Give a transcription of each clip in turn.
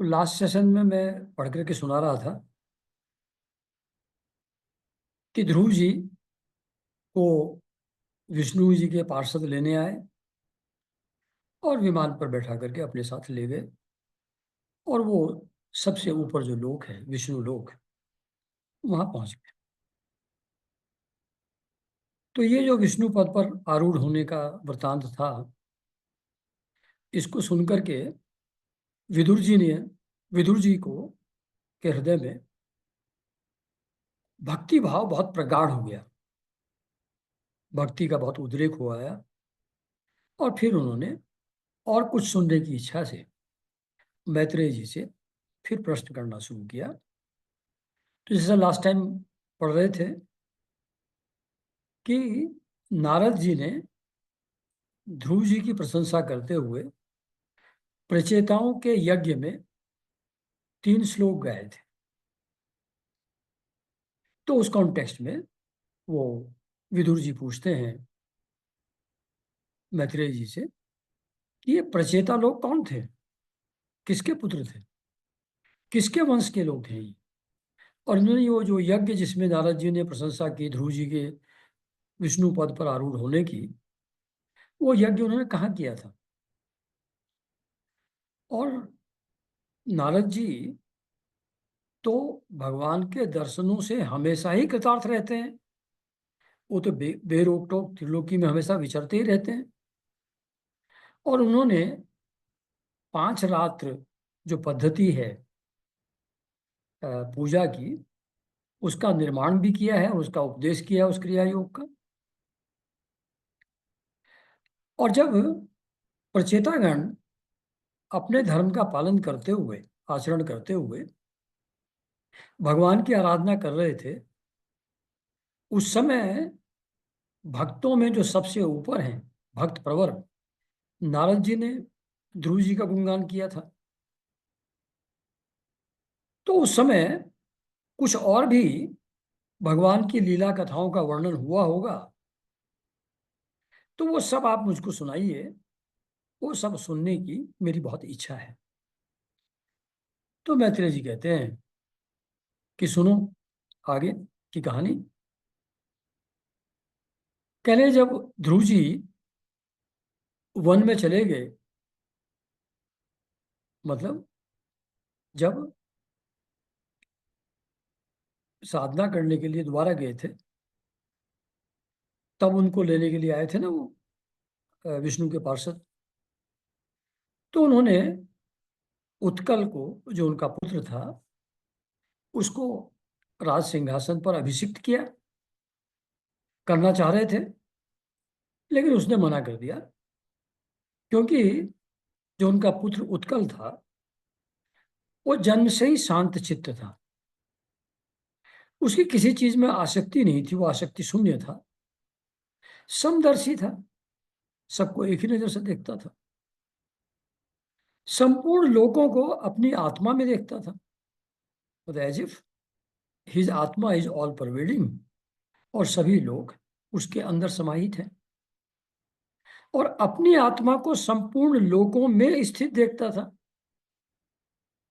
Last session में मैं पढ़ करके सुना रहा था कि ध्रुव जी को विष्णु जी के पार्षद लेने आए और विमान पर बैठा करके अपने साथ ले गए। और वो सबसे ऊपर जो लोक है, विष्णु लोक, वहां पहुंच गए। तो ये जो विष्णु पद पर आरूढ़ होने का वृतांत था, इसको सुनकर के विदुर जी ने विदुर जी को के हृदय में भक्ति भाव बहुत प्रगाढ़ हो गया। भक्ति का बहुत उद्रेक हो आया। और फिर उन्होंने और कुछ सुनने की इच्छा से मैत्रेय जी से फिर प्रश्न करना शुरू किया। तो जैसा लास्ट टाइम पढ़ रहे थे कि नारद जी ने ध्रुव जी की प्रशंसा करते हुए प्रचेताओं के यज्ञ में 3 श्लोक गाए थे। तो उस कॉन्टेक्स्ट में वो विदुर जी पूछते हैं मैत्रेय जी से कि ये प्रचेता लोग कौन थे, किसके पुत्र थे, किसके वंश के लोग थे ये। और इन्होंने वो जो यज्ञ जिसमें नारद जी ने प्रशंसा की ध्रुव जी के विष्णु पद पर आरूढ़ होने की, वो यज्ञ उन्होंने कहाँ किया था। और नारद जी तो भगवान के दर्शनों से हमेशा ही कृतार्थ रहते हैं। वो तो बेरोक टोक त्रिलोकी में हमेशा विचरते ही रहते हैं। और उन्होंने 5 रात्र जो पद्धति है पूजा की, उसका निर्माण भी किया है और उसका उपदेश किया है उस क्रिया योग का। और जब प्रचेतागण अपने धर्म का पालन करते हुए, आचरण करते हुए भगवान की आराधना कर रहे थे, उस समय भक्तों में जो सबसे ऊपर हैं, भक्त प्रवर, नारद जी ने ध्रुव जी का गुणगान किया था। तो उस समय कुछ और भी भगवान की लीला कथाओं का वर्णन हुआ होगा। तो वो सब आप मुझको सुनाइए, वो सब सुनने की मेरी बहुत इच्छा है। तो मैत्रेय जी कहते हैं कि सुनो आगे की कहानी। कहले जब ध्रुव जी वन में चले गए, मतलब जब साधना करने के लिए दोबारा गए थे, तब उनको लेने के लिए आए थे ना वो विष्णु के पार्षद। तो उन्होंने उत्कल को, जो उनका पुत्र था, उसको राज सिंहासन पर अभिषिक्त किया, करना चाह रहे थे, लेकिन उसने मना कर दिया। क्योंकि जो उनका पुत्र उत्कल था, वो जन्म से ही शांत चित्त था। उसकी किसी चीज में आसक्ति नहीं थी, वो आसक्ति शून्य था, समदर्शी था, सबको एक ही नजर से देखता था, संपूर्ण लोगों को अपनी आत्मा में देखता था, मतलब एज इफ हिज आत्मा इज ऑल परवेडिंग, और सभी लोग उसके अंदर समाहित हैं। और अपनी आत्मा को संपूर्ण लोकों में स्थित देखता था,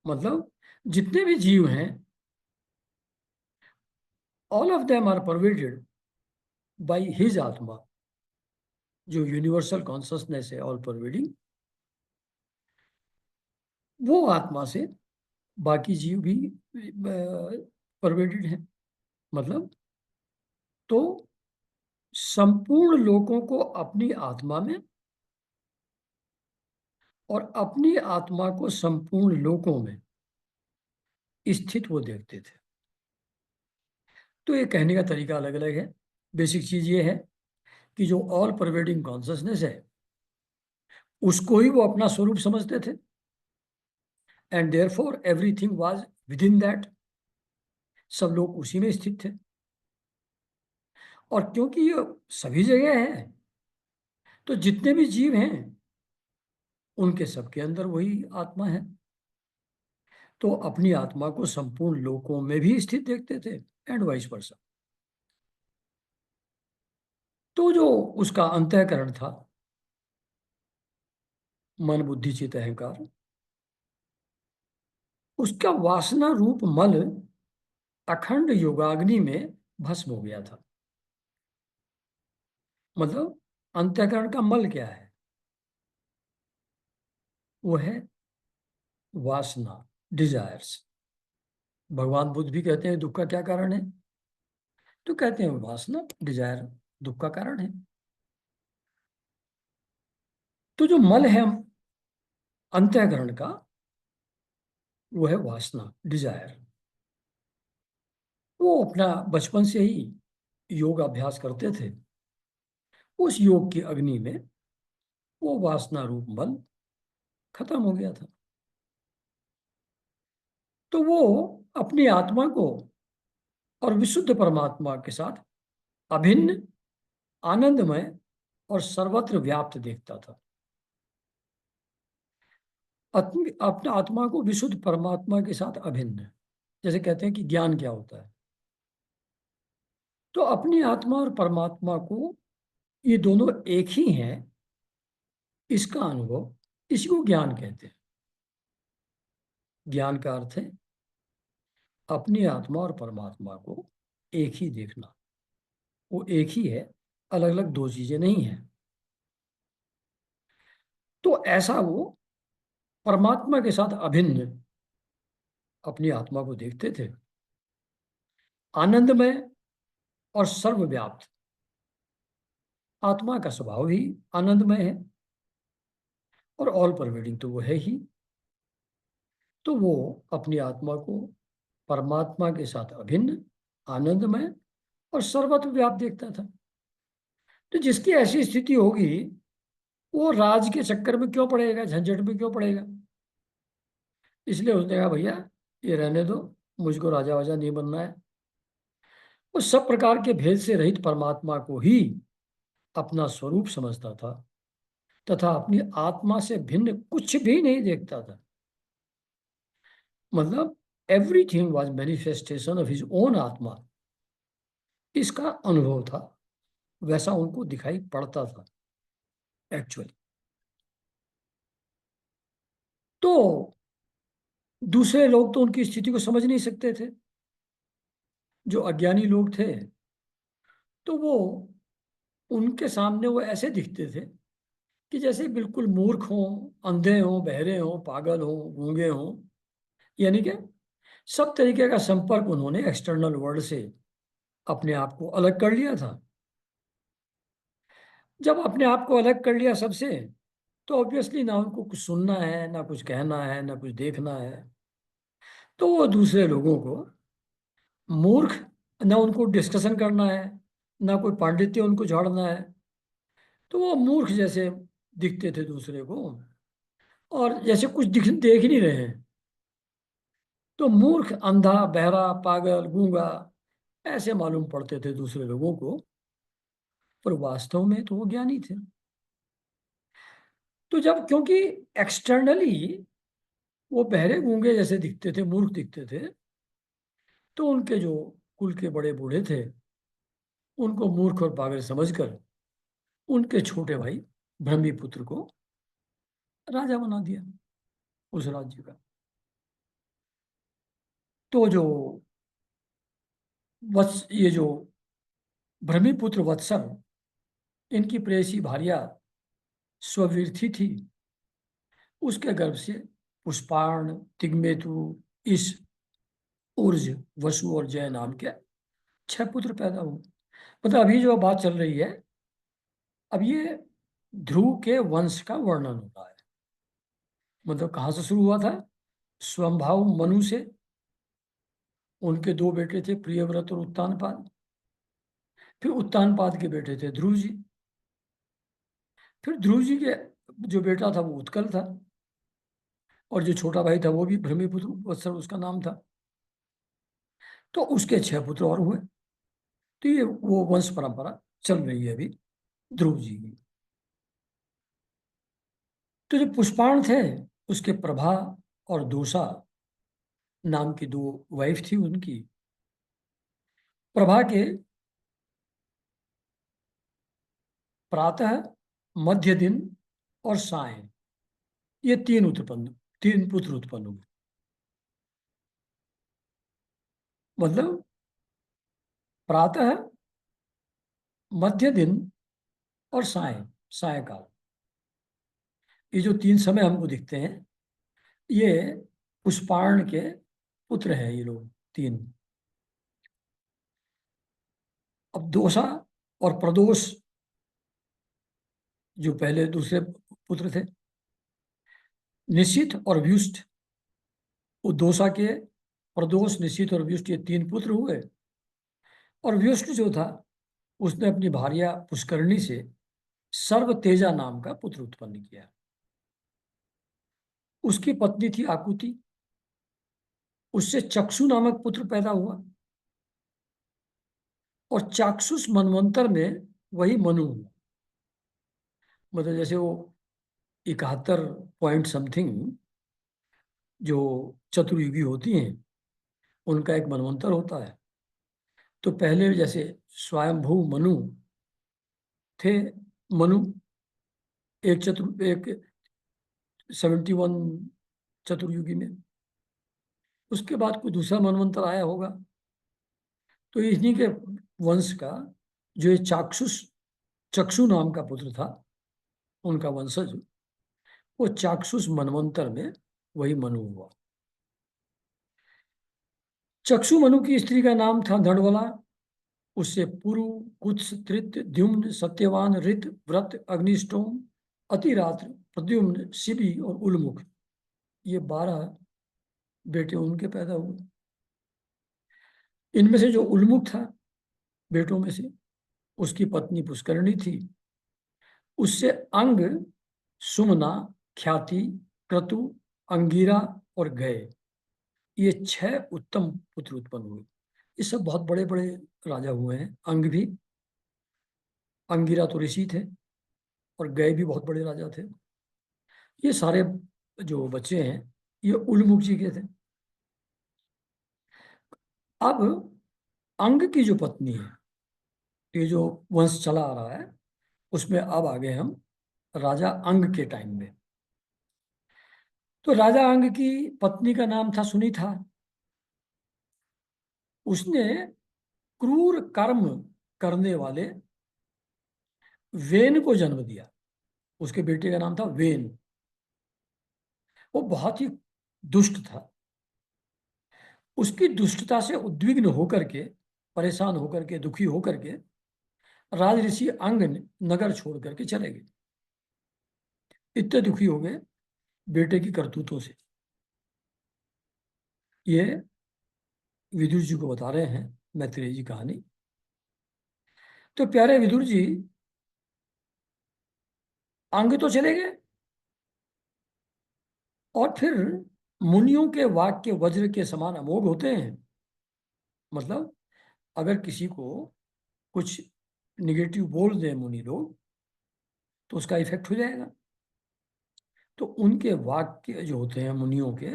मतलब जितने भी जीव हैं, all of them are pervaded by his atma, जो यूनिवर्सल कॉन्शसनेस है, ऑल परवेडिंग, वो आत्मा से बाकी जीव भी परवेडेड हैं। मतलब तो संपूर्ण लोगों को अपनी आत्मा में और अपनी आत्मा को संपूर्ण लोकों में स्थित वो देखते थे। तो ये कहने का तरीका अलग अलग है। बेसिक चीज ये है कि जो ऑल परवेडिंग कॉन्शसनेस है, उसको ही वो अपना स्वरूप समझते थे, and therefore everything was with in that. सब लोग उसी में स्थित थे। और क्योंकि ये सभी जगह है, तो जितने भी जीव हैं, उनके सबके अंदर वही आत्मा है। तो अपनी आत्मा को संपूर्ण लोकों में भी स्थित देखते थे, एंड वाइस वर्सा। तो जो उसका अंतःकरण था, मन बुद्धि चित्त अहंकार, उसका वासना रूप मल अखंड योगाग्नि में भस्म हो गया था। मतलब अंतःकरण का मल क्या है? वो है वासना, डिजायर्स। भगवान बुद्ध भी कहते हैं दुख का क्या कारण है, तो कहते हैं वासना, डिजायर दुख का कारण है। तो जो मल है अंतःकरण का, वो है वासना, डिजायर। वो अपना बचपन से ही योग अभ्यास करते थे। उस योग की अग्नि में वो वासना रूप मल खत्म हो गया था। तो वो अपनी आत्मा को और विशुद्ध परमात्मा के साथ अभिन्न, आनंदमय और सर्वत्र व्याप्त देखता था। अपने आत्मा को विशुद्ध परमात्मा के साथ अभिन्न, जैसे कहते हैं कि ज्ञान क्या होता है, तो अपनी आत्मा और परमात्मा को, ये दोनों एक ही हैं, इसका अनुभव, इसी को ज्ञान कहते हैं। ज्ञान का अर्थ है अपनी आत्मा और परमात्मा को एक ही देखना। वो एक ही है, अलग अलग दो चीजें नहीं हैं। तो ऐसा वो परमात्मा के साथ अभिन्न अपनी आत्मा को देखते थे, आनंदमय और सर्वव्याप्त। आत्मा का स्वभाव ही आनंदमय है और ऑल परवेडिंग तो वो है ही। तो वो अपनी आत्मा को परमात्मा के साथ अभिन्न, आनंदमय और सर्वत्र व्याप्त देखता था। तो जिसकी ऐसी स्थिति होगी, वो राज के चक्कर में क्यों पड़ेगा, झंझट में क्यों पड़ेगा? इसलिए उसने कहा भैया ये रहने दो, मुझको राजा वाजा नहीं बनना है। वो सब प्रकार के भेद से रहित परमात्मा को ही अपना स्वरूप समझता था, तथा अपनी आत्मा से भिन्न कुछ भी नहीं देखता था। मतलब everything was manifestation of his own आत्मा, इसका अनुभव था, वैसा उनको दिखाई पड़ता था एक्चुअली। तो दूसरे लोग तो उनकी स्थिति को समझ नहीं सकते थे। जो अज्ञानी लोग थे, तो वो, उनके सामने वो ऐसे दिखते थे कि जैसे बिल्कुल मूर्ख हों, अंधे हों, बहरे हों, पागल हों, गूंगे हों। यानी कि सब तरीके का संपर्क उन्होंने एक्सटर्नल वर्ल्ड से अपने आप को अलग कर लिया था। जब अपने आप को अलग कर लिया सबसे, तो ऑब्वियसली ना उनको कुछ सुनना है, ना कुछ कहना है, ना कुछ देखना है। तो वो दूसरे लोगों को मूर्ख, ना उनको डिस्कशन करना है, ना कोई पांडित्य उनको झाड़ना है। तो वो मूर्ख जैसे दिखते थे दूसरे को, और जैसे कुछ देख ही नहीं रहे हैं। तो मूर्ख, अंधा, बहरा, पागल, गूंगा ऐसे मालूम पड़ते थे दूसरे लोगों को, पर वास्तव में तो वो ज्ञानी थे। तो जब, क्योंकि एक्सटर्नली वो बहरे गूंगे जैसे दिखते थे, मूर्ख दिखते थे, तो उनके जो कुल के बड़े बूढ़े थे, उनको मूर्ख और पागल समझकर उनके छोटे भाई ब्रह्मीपुत्र को राजा बना दिया उस राज्य का। तो जो ये जो ब्रह्मीपुत्र वत्सल, इनकी प्रेयसी भार्या स्ववीर्थी थी। उसके गर्भ से पुष्पाण, तिग्मेतु, इस, उर्ज, वसु और जय नाम के 6 पुत्र पैदा हुए। मतलब अभी जो बात चल रही है, अब ये ध्रुव के वंश का वर्णन हो रहा है। मतलब कहाँ से शुरू हुआ था? स्वयंभाव मनु से। उनके 2 बेटे थे, प्रियव्रत और उत्तानपाद। फिर उत्तानपाद के बेटे थे ध्रुव जी। फिर ध्रुव जी के जो बेटा था वो उत्कल था, और जो छोटा भाई था वो भी भ्रमीपुत्र वत्सल उसका नाम था। तो उसके 6 पुत्र और हुए। तो ये वो वंश परंपरा चल रही है अभी ध्रुव जी की। तो जो पुष्पाण थे, उसके प्रभा और दोषा नाम की 2 वाइफ थी उनकी। प्रभा के प्रातः, मध्य दिन और सायं, ये 3 पुत्र उत्पन्न हुए। मतलब प्रातः, मध्य दिन और सायकाल, ये जो 3 समय हमको दिखते हैं, ये पुष्पार्ण के पुत्र हैं ये लोग 3। अब दोषा और प्रदोष जो पहले दूसरे पुत्र थे, निशित और व्युष्ट, वो दोषा के प्रदोष, निशित और व्युष्ट, ये 3 पुत्र हुए। और व्युष्ट जो था, उसने अपनी भार्या पुष्करणी से सर्व तेजा नाम का पुत्र उत्पन्न किया। उसकी पत्नी थी आकुति, उससे चक्षु नामक पुत्र पैदा हुआ। और चाक्षुष मनवंतर में वही मनु हुआ। मतलब जैसे वो 71 पॉइंट समथिंग जो चतुर्युगी होती हैं, उनका एक मनवंतर होता है। तो पहले जैसे स्वयंभू मनु थे, मनु एक 71 चतुर्युगी में, उसके बाद कोई दूसरा मनवंतर आया होगा। तो इन्हीं के वंश का जो ये चक्षु नाम का पुत्र था, उनका वंशज, वो चाक्षुष मनवंतर में वही मनु हुआ। चक्षु मनु की स्त्री का नाम था धड़वला। उससे पुरु, कुत्स, त्रित, द्युम्न, सत्यवान, ऋत, व्रत, अग्निष्टोम, अतिरात्र, प्रद्युम्न, शिबी और उलमुख, ये 12 बेटे उनके पैदा हुए। इनमें से जो उलमुख था बेटों में से, उसकी पत्नी पुष्करणी थी। उससे अंग, सुमना, ख्याति, क्रतु, अंगिरा और गए, ये 6 उत्तम पुत्र उत्पन्न हुए। ये सब बहुत बड़े बड़े राजा हुए हैं। अंग भी, अंगिरा तो ऋषि थे, और गए भी बहुत बड़े राजा थे। ये सारे जो बच्चे हैं, ये उलमुख जी के थे। अब अंग की जो पत्नी है, ये जो वंश चला आ रहा है, उसमें अब आ गए हम राजा अंग के टाइम में। तो राजा अंग की पत्नी का नाम था सुनीता। उसने क्रूर कर्म करने वाले वेन को जन्म दिया। उसके बेटे का नाम था वेन। वो बहुत ही दुष्ट था। उसकी दुष्टता से उद्विग्न होकर के, परेशान होकर के, दुखी होकर के, राज ऋषि अंग नगर छोड़ करके चले गए। इतने दुखी हो गए बेटे की करतूतों से। ये विदुर जी को बता रहे हैं मैत्रेय जी कहानी। तो प्यारे विदुर जी, अंग तो चले गए, और फिर मुनियों के वाक्य वज्र के समान अमोघ होते हैं। मतलब अगर किसी को कुछ निगेटिव बोल दें मुनि लोग, तो उसका इफेक्ट हो जाएगा। तो उनके वाक्य जो होते हैं मुनियों के,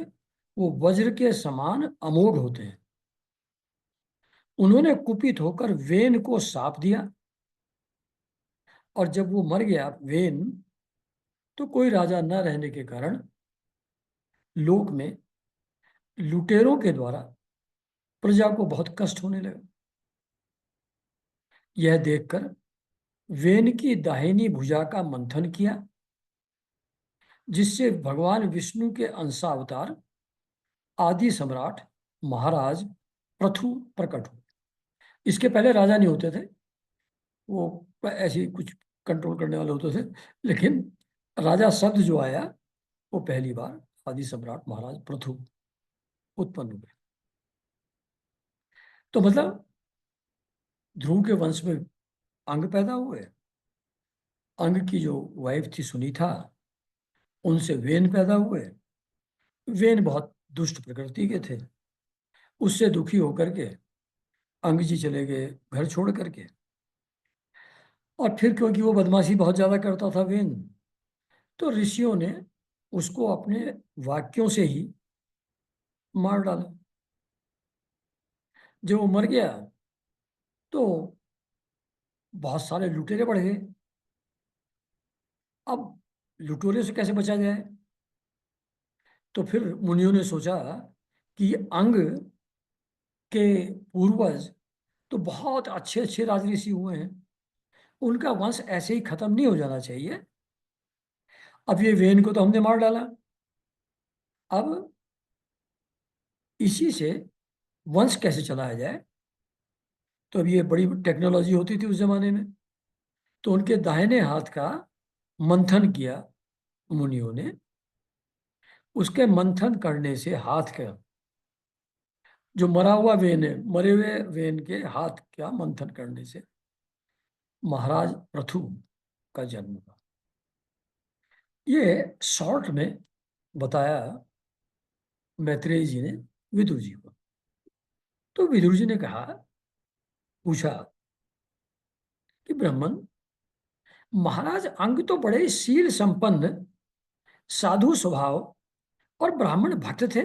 वो वज्र के समान अमोघ होते हैं। उन्होंने कुपित होकर वेन को शाप दिया, और जब वो मर गया वेन, तो कोई राजा न रहने के कारण लोक में लुटेरों के द्वारा प्रजा को बहुत कष्ट होने लगा। यह देखकर वेन की दाहिनी भुजा का मंथन किया, जिससे भगवान विष्णु के अंशावतार आदि सम्राट महाराज पृथु प्रकट हुए। इसके पहले राजा नहीं होते थे, वो ऐसे ही कुछ कंट्रोल करने वाले होते थे। लेकिन राजा शब्द जो आया, वो पहली बार आदि सम्राट महाराज पृथु उत्पन्न हुए। तो मतलब ध्रुव के वंश में अंग पैदा हुए। अंग की जो वाइफ थी सुनीता, उनसे वेन पैदा हुए। वेन बहुत दुष्ट प्रकृति के थे। उससे दुखी होकर के अंग जी चले गए घर छोड़ करके। और फिर क्योंकि वो बदमाशी बहुत ज्यादा करता था वेन, तो ऋषियों ने उसको अपने वाक्यों से ही मार डाला। जब वो मर गया, तो बहुत सारे लुटेरे बढ़ गए। अब लुटेरे से कैसे बचा जाए? तो फिर मुनियों ने सोचा कि अंग के पूर्वज तो बहुत अच्छे अच्छे राजऋषि हुए हैं, उनका वंश ऐसे ही खत्म नहीं हो जाना चाहिए। अब ये वेन को तो हमने मार डाला, अब इसी से वंश कैसे चलाया जाए। तो अब ये बड़ी टेक्नोलॉजी होती थी उस जमाने में। तो उनके दाहिने हाथ का मंथन किया मुनियों ने। उसके मंथन करने से हाथ का, जो मरा हुआ वेन है, मरे हुए वेन के हाथ का मंथन करने से महाराज पृथु का जन्म हुआ। ये शॉर्ट में बताया मैत्रेय जी ने विदुर जी को। तो विदुर जी ने कहा, पूछा कि ब्राह्मण, महाराज अंग तो बड़े शील संपन्न, साधु स्वभाव और ब्राह्मण भक्त थे,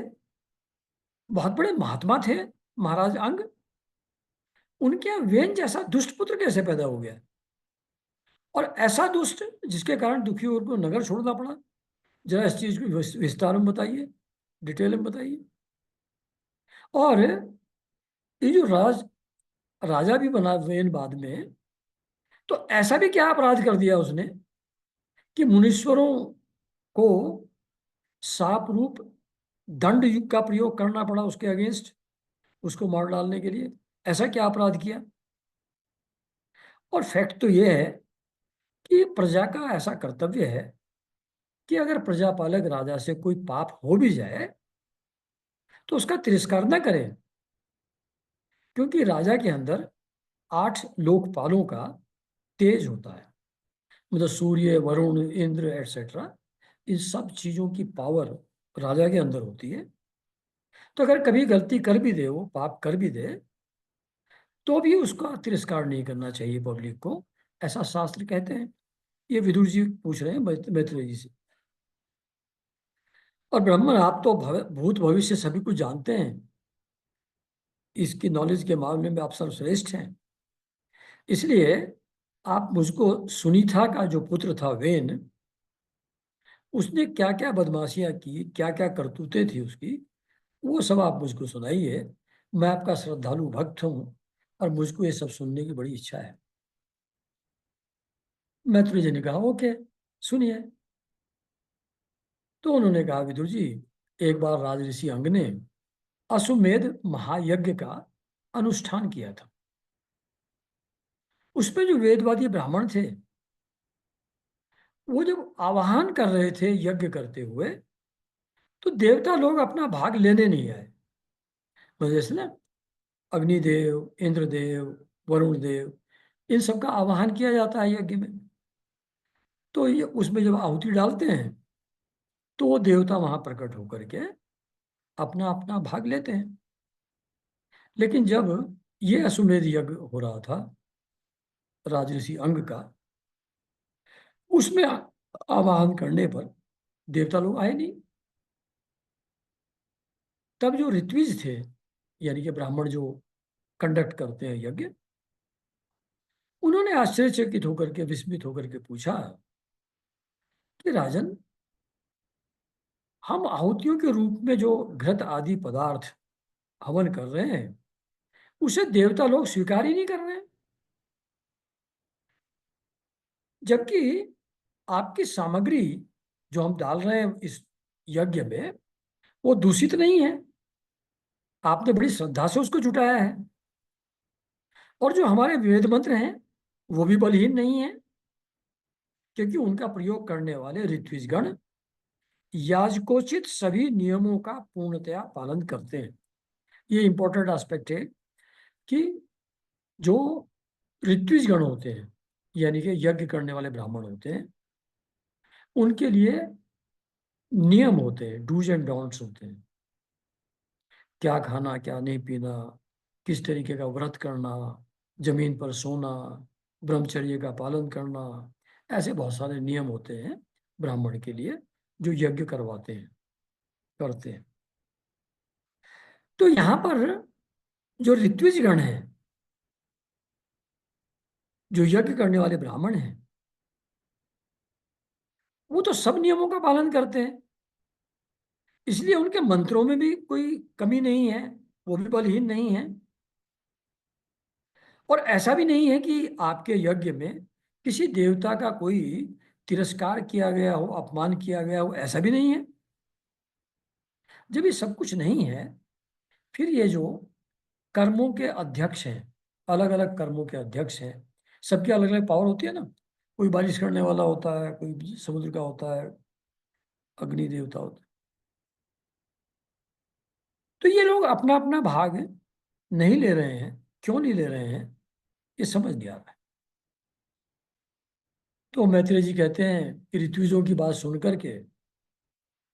बहुत बड़े महात्मा थे महाराज अंग। उनके यहाँ वेन जैसा दुष्ट पुत्र कैसे पैदा हो गया, और ऐसा दुष्ट जिसके कारण दुखी और को नगर छोड़ना पड़ा। जरा इस चीज को विस्तार में बताइए, डिटेल में बताइए। और ये जो राजा भी बना वेन बाद में, तो ऐसा भी क्या अपराध कर दिया उसने कि मुनीश्वरों को साप रूप दंड युग का प्रयोग करना पड़ा उसके अगेंस्ट, उसको मार डालने के लिए। ऐसा क्या अपराध किया। और फैक्ट तो यह है कि प्रजा का ऐसा कर्तव्य है कि अगर प्रजापालक राजा से कोई पाप हो भी जाए तो उसका तिरस्कार न करें, क्योंकि राजा के अंदर 8 लोकपालों का तेज होता है। मतलब सूर्य, वरुण, इंद्र एटसेट्रा, इन सब चीजों की पावर राजा के अंदर होती है। तो अगर कभी गलती कर भी दे, वो पाप कर भी दे, तो भी उसका तिरस्कार नहीं करना चाहिए पब्लिक को, ऐसा शास्त्र कहते हैं। ये विदुर जी पूछ रहे हैं मैत्रेय जी से। और ब्राह्मण, आप तो भूत भविष्य सभी कुछ जानते हैं, इसकी नॉलेज के मामले में आप सर्वश्रेष्ठ हैं। इसलिए आप मुझको, सुनीता का जो पुत्र था वेन, उसने क्या क्या बदमाशियां की, क्या क्या करतूतें थी उसकी, वो सब आप मुझको सुनाइए। मैं आपका श्रद्धालु भक्त हूँ और मुझको ये सब सुनने की बड़ी इच्छा है। मैत्रेय जी ने कहा, ओके, सुनिए। तो उन्होंने कहा, विदुर जी, एक बार राजऋषि अंग ने अश्वमेध महायज्ञ का अनुष्ठान किया था। उसमें जो वेदवादी ब्राह्मण थे, वो जब आवाहन कर रहे थे यज्ञ करते हुए, तो देवता लोग अपना भाग लेने नहीं आए। मतलब जैसे ना, अग्निदेव, इंद्रदेव, वरुण देव, इन सबका आवाहन किया जाता है यज्ञ में। तो ये उसमें जब आहुति डालते हैं, तो वो देवता वहां प्रकट होकर के अपना अपना भाग लेते हैं। लेकिन जब ये अश्वमेध यज्ञ हो रहा था राजऋषि अंग का, उसमें आवाहन करने पर देवता लोग आए नहीं। तब जो ऋत्विज थे, यानी कि ब्राह्मण जो कंडक्ट करते हैं यज्ञ, उन्होंने आश्चर्यचकित होकर के, विस्मित होकर के पूछा कि राजन, हम आहुतियों के रूप में जो घृत आदि पदार्थ हवन कर रहे हैं, उसे देवता लोग स्वीकार ही नहीं कर रहे हैं। जबकि आपकी सामग्री जो हम डाल रहे हैं इस यज्ञ में, वो दूषित नहीं है। आपने बड़ी श्रद्धा से उसको जुटाया है। और जो हमारे वेद मंत्र हैं, वो भी बलहीन नहीं है, क्योंकि उनका प्रयोग करने वाले ऋत्विजगण याजकोचित सभी नियमों का पूर्णतया पालन करते हैं। ये इंपॉर्टेंट एस्पेक्ट है कि जो ऋत्विजगण होते हैं, यानी कि यज्ञ करने वाले ब्राह्मण होते हैं, उनके लिए नियम होते हैं, डूज एंड डोंट्स होते हैं। क्या खाना, क्या नहीं पीना, किस तरीके का व्रत करना, जमीन पर सोना, ब्रह्मचर्य का पालन करना, ऐसे बहुत सारे नियम होते हैं ब्राह्मण के लिए, जो यज्ञ करवाते हैं, करते हैं। तो यहाँ पर जो ऋत्विज गण है, जो यज्ञ करने वाले ब्राह्मण हैं, वो तो सब नियमों का पालन करते हैं। इसलिए उनके मंत्रों में भी कोई कमी नहीं है, वो भी बलहीन नहीं है। और ऐसा भी नहीं है कि आपके यज्ञ में किसी देवता का कोई तिरस्कार किया गया हो, अपमान किया गया हो, ऐसा भी नहीं है। जब ये सब कुछ नहीं है, फिर ये जो कर्मों के अध्यक्ष हैं, अलग अलग कर्मों के अध्यक्ष हैं, सबकी अलग अलग पावर होती है ना। कोई बारिश करने वाला होता है, कोई समुद्र का होता है, अग्नि देवता होता है। तो ये लोग अपना अपना भाग नहीं ले रहे हैं। क्यों नहीं ले रहे हैं, ये समझ नहीं आ रहा है। तो मैत्रेय जी कहते हैं कि ऋत्विजों की बात सुन करके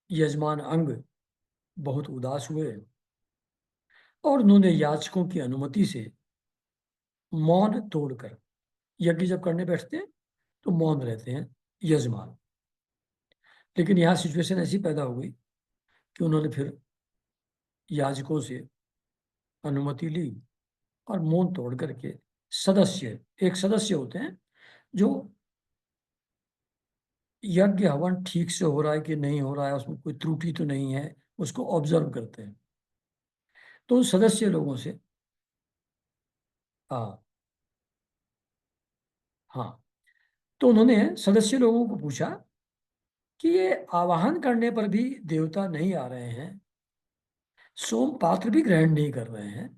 यजमान अंग बहुत उदास हुए और उन्होंने याचकों की अनुमति से मौन तोड़कर, यज्ञ जब करने बैठते हैं तो मौन रहते हैं यजमान। लेकिन यहाँ सिचुएशन ऐसी पैदा हो गई कि उन्होंने फिर याजकों से अनुमति ली और मौन तोड़ करके सदस्य, एक सदस्य होते हैं जो यज्ञ हवन ठीक से हो रहा है कि नहीं हो रहा है, उसमें कोई त्रुटि तो नहीं है, उसको ऑब्जर्व करते हैं। तो उन सदस्य लोगों से, हाँ हाँ, तो उन्होंने सदस्य लोगों को पूछा कि ये आवाहन करने पर भी देवता नहीं आ रहे हैं, सोम पात्र भी ग्रहण नहीं कर रहे हैं,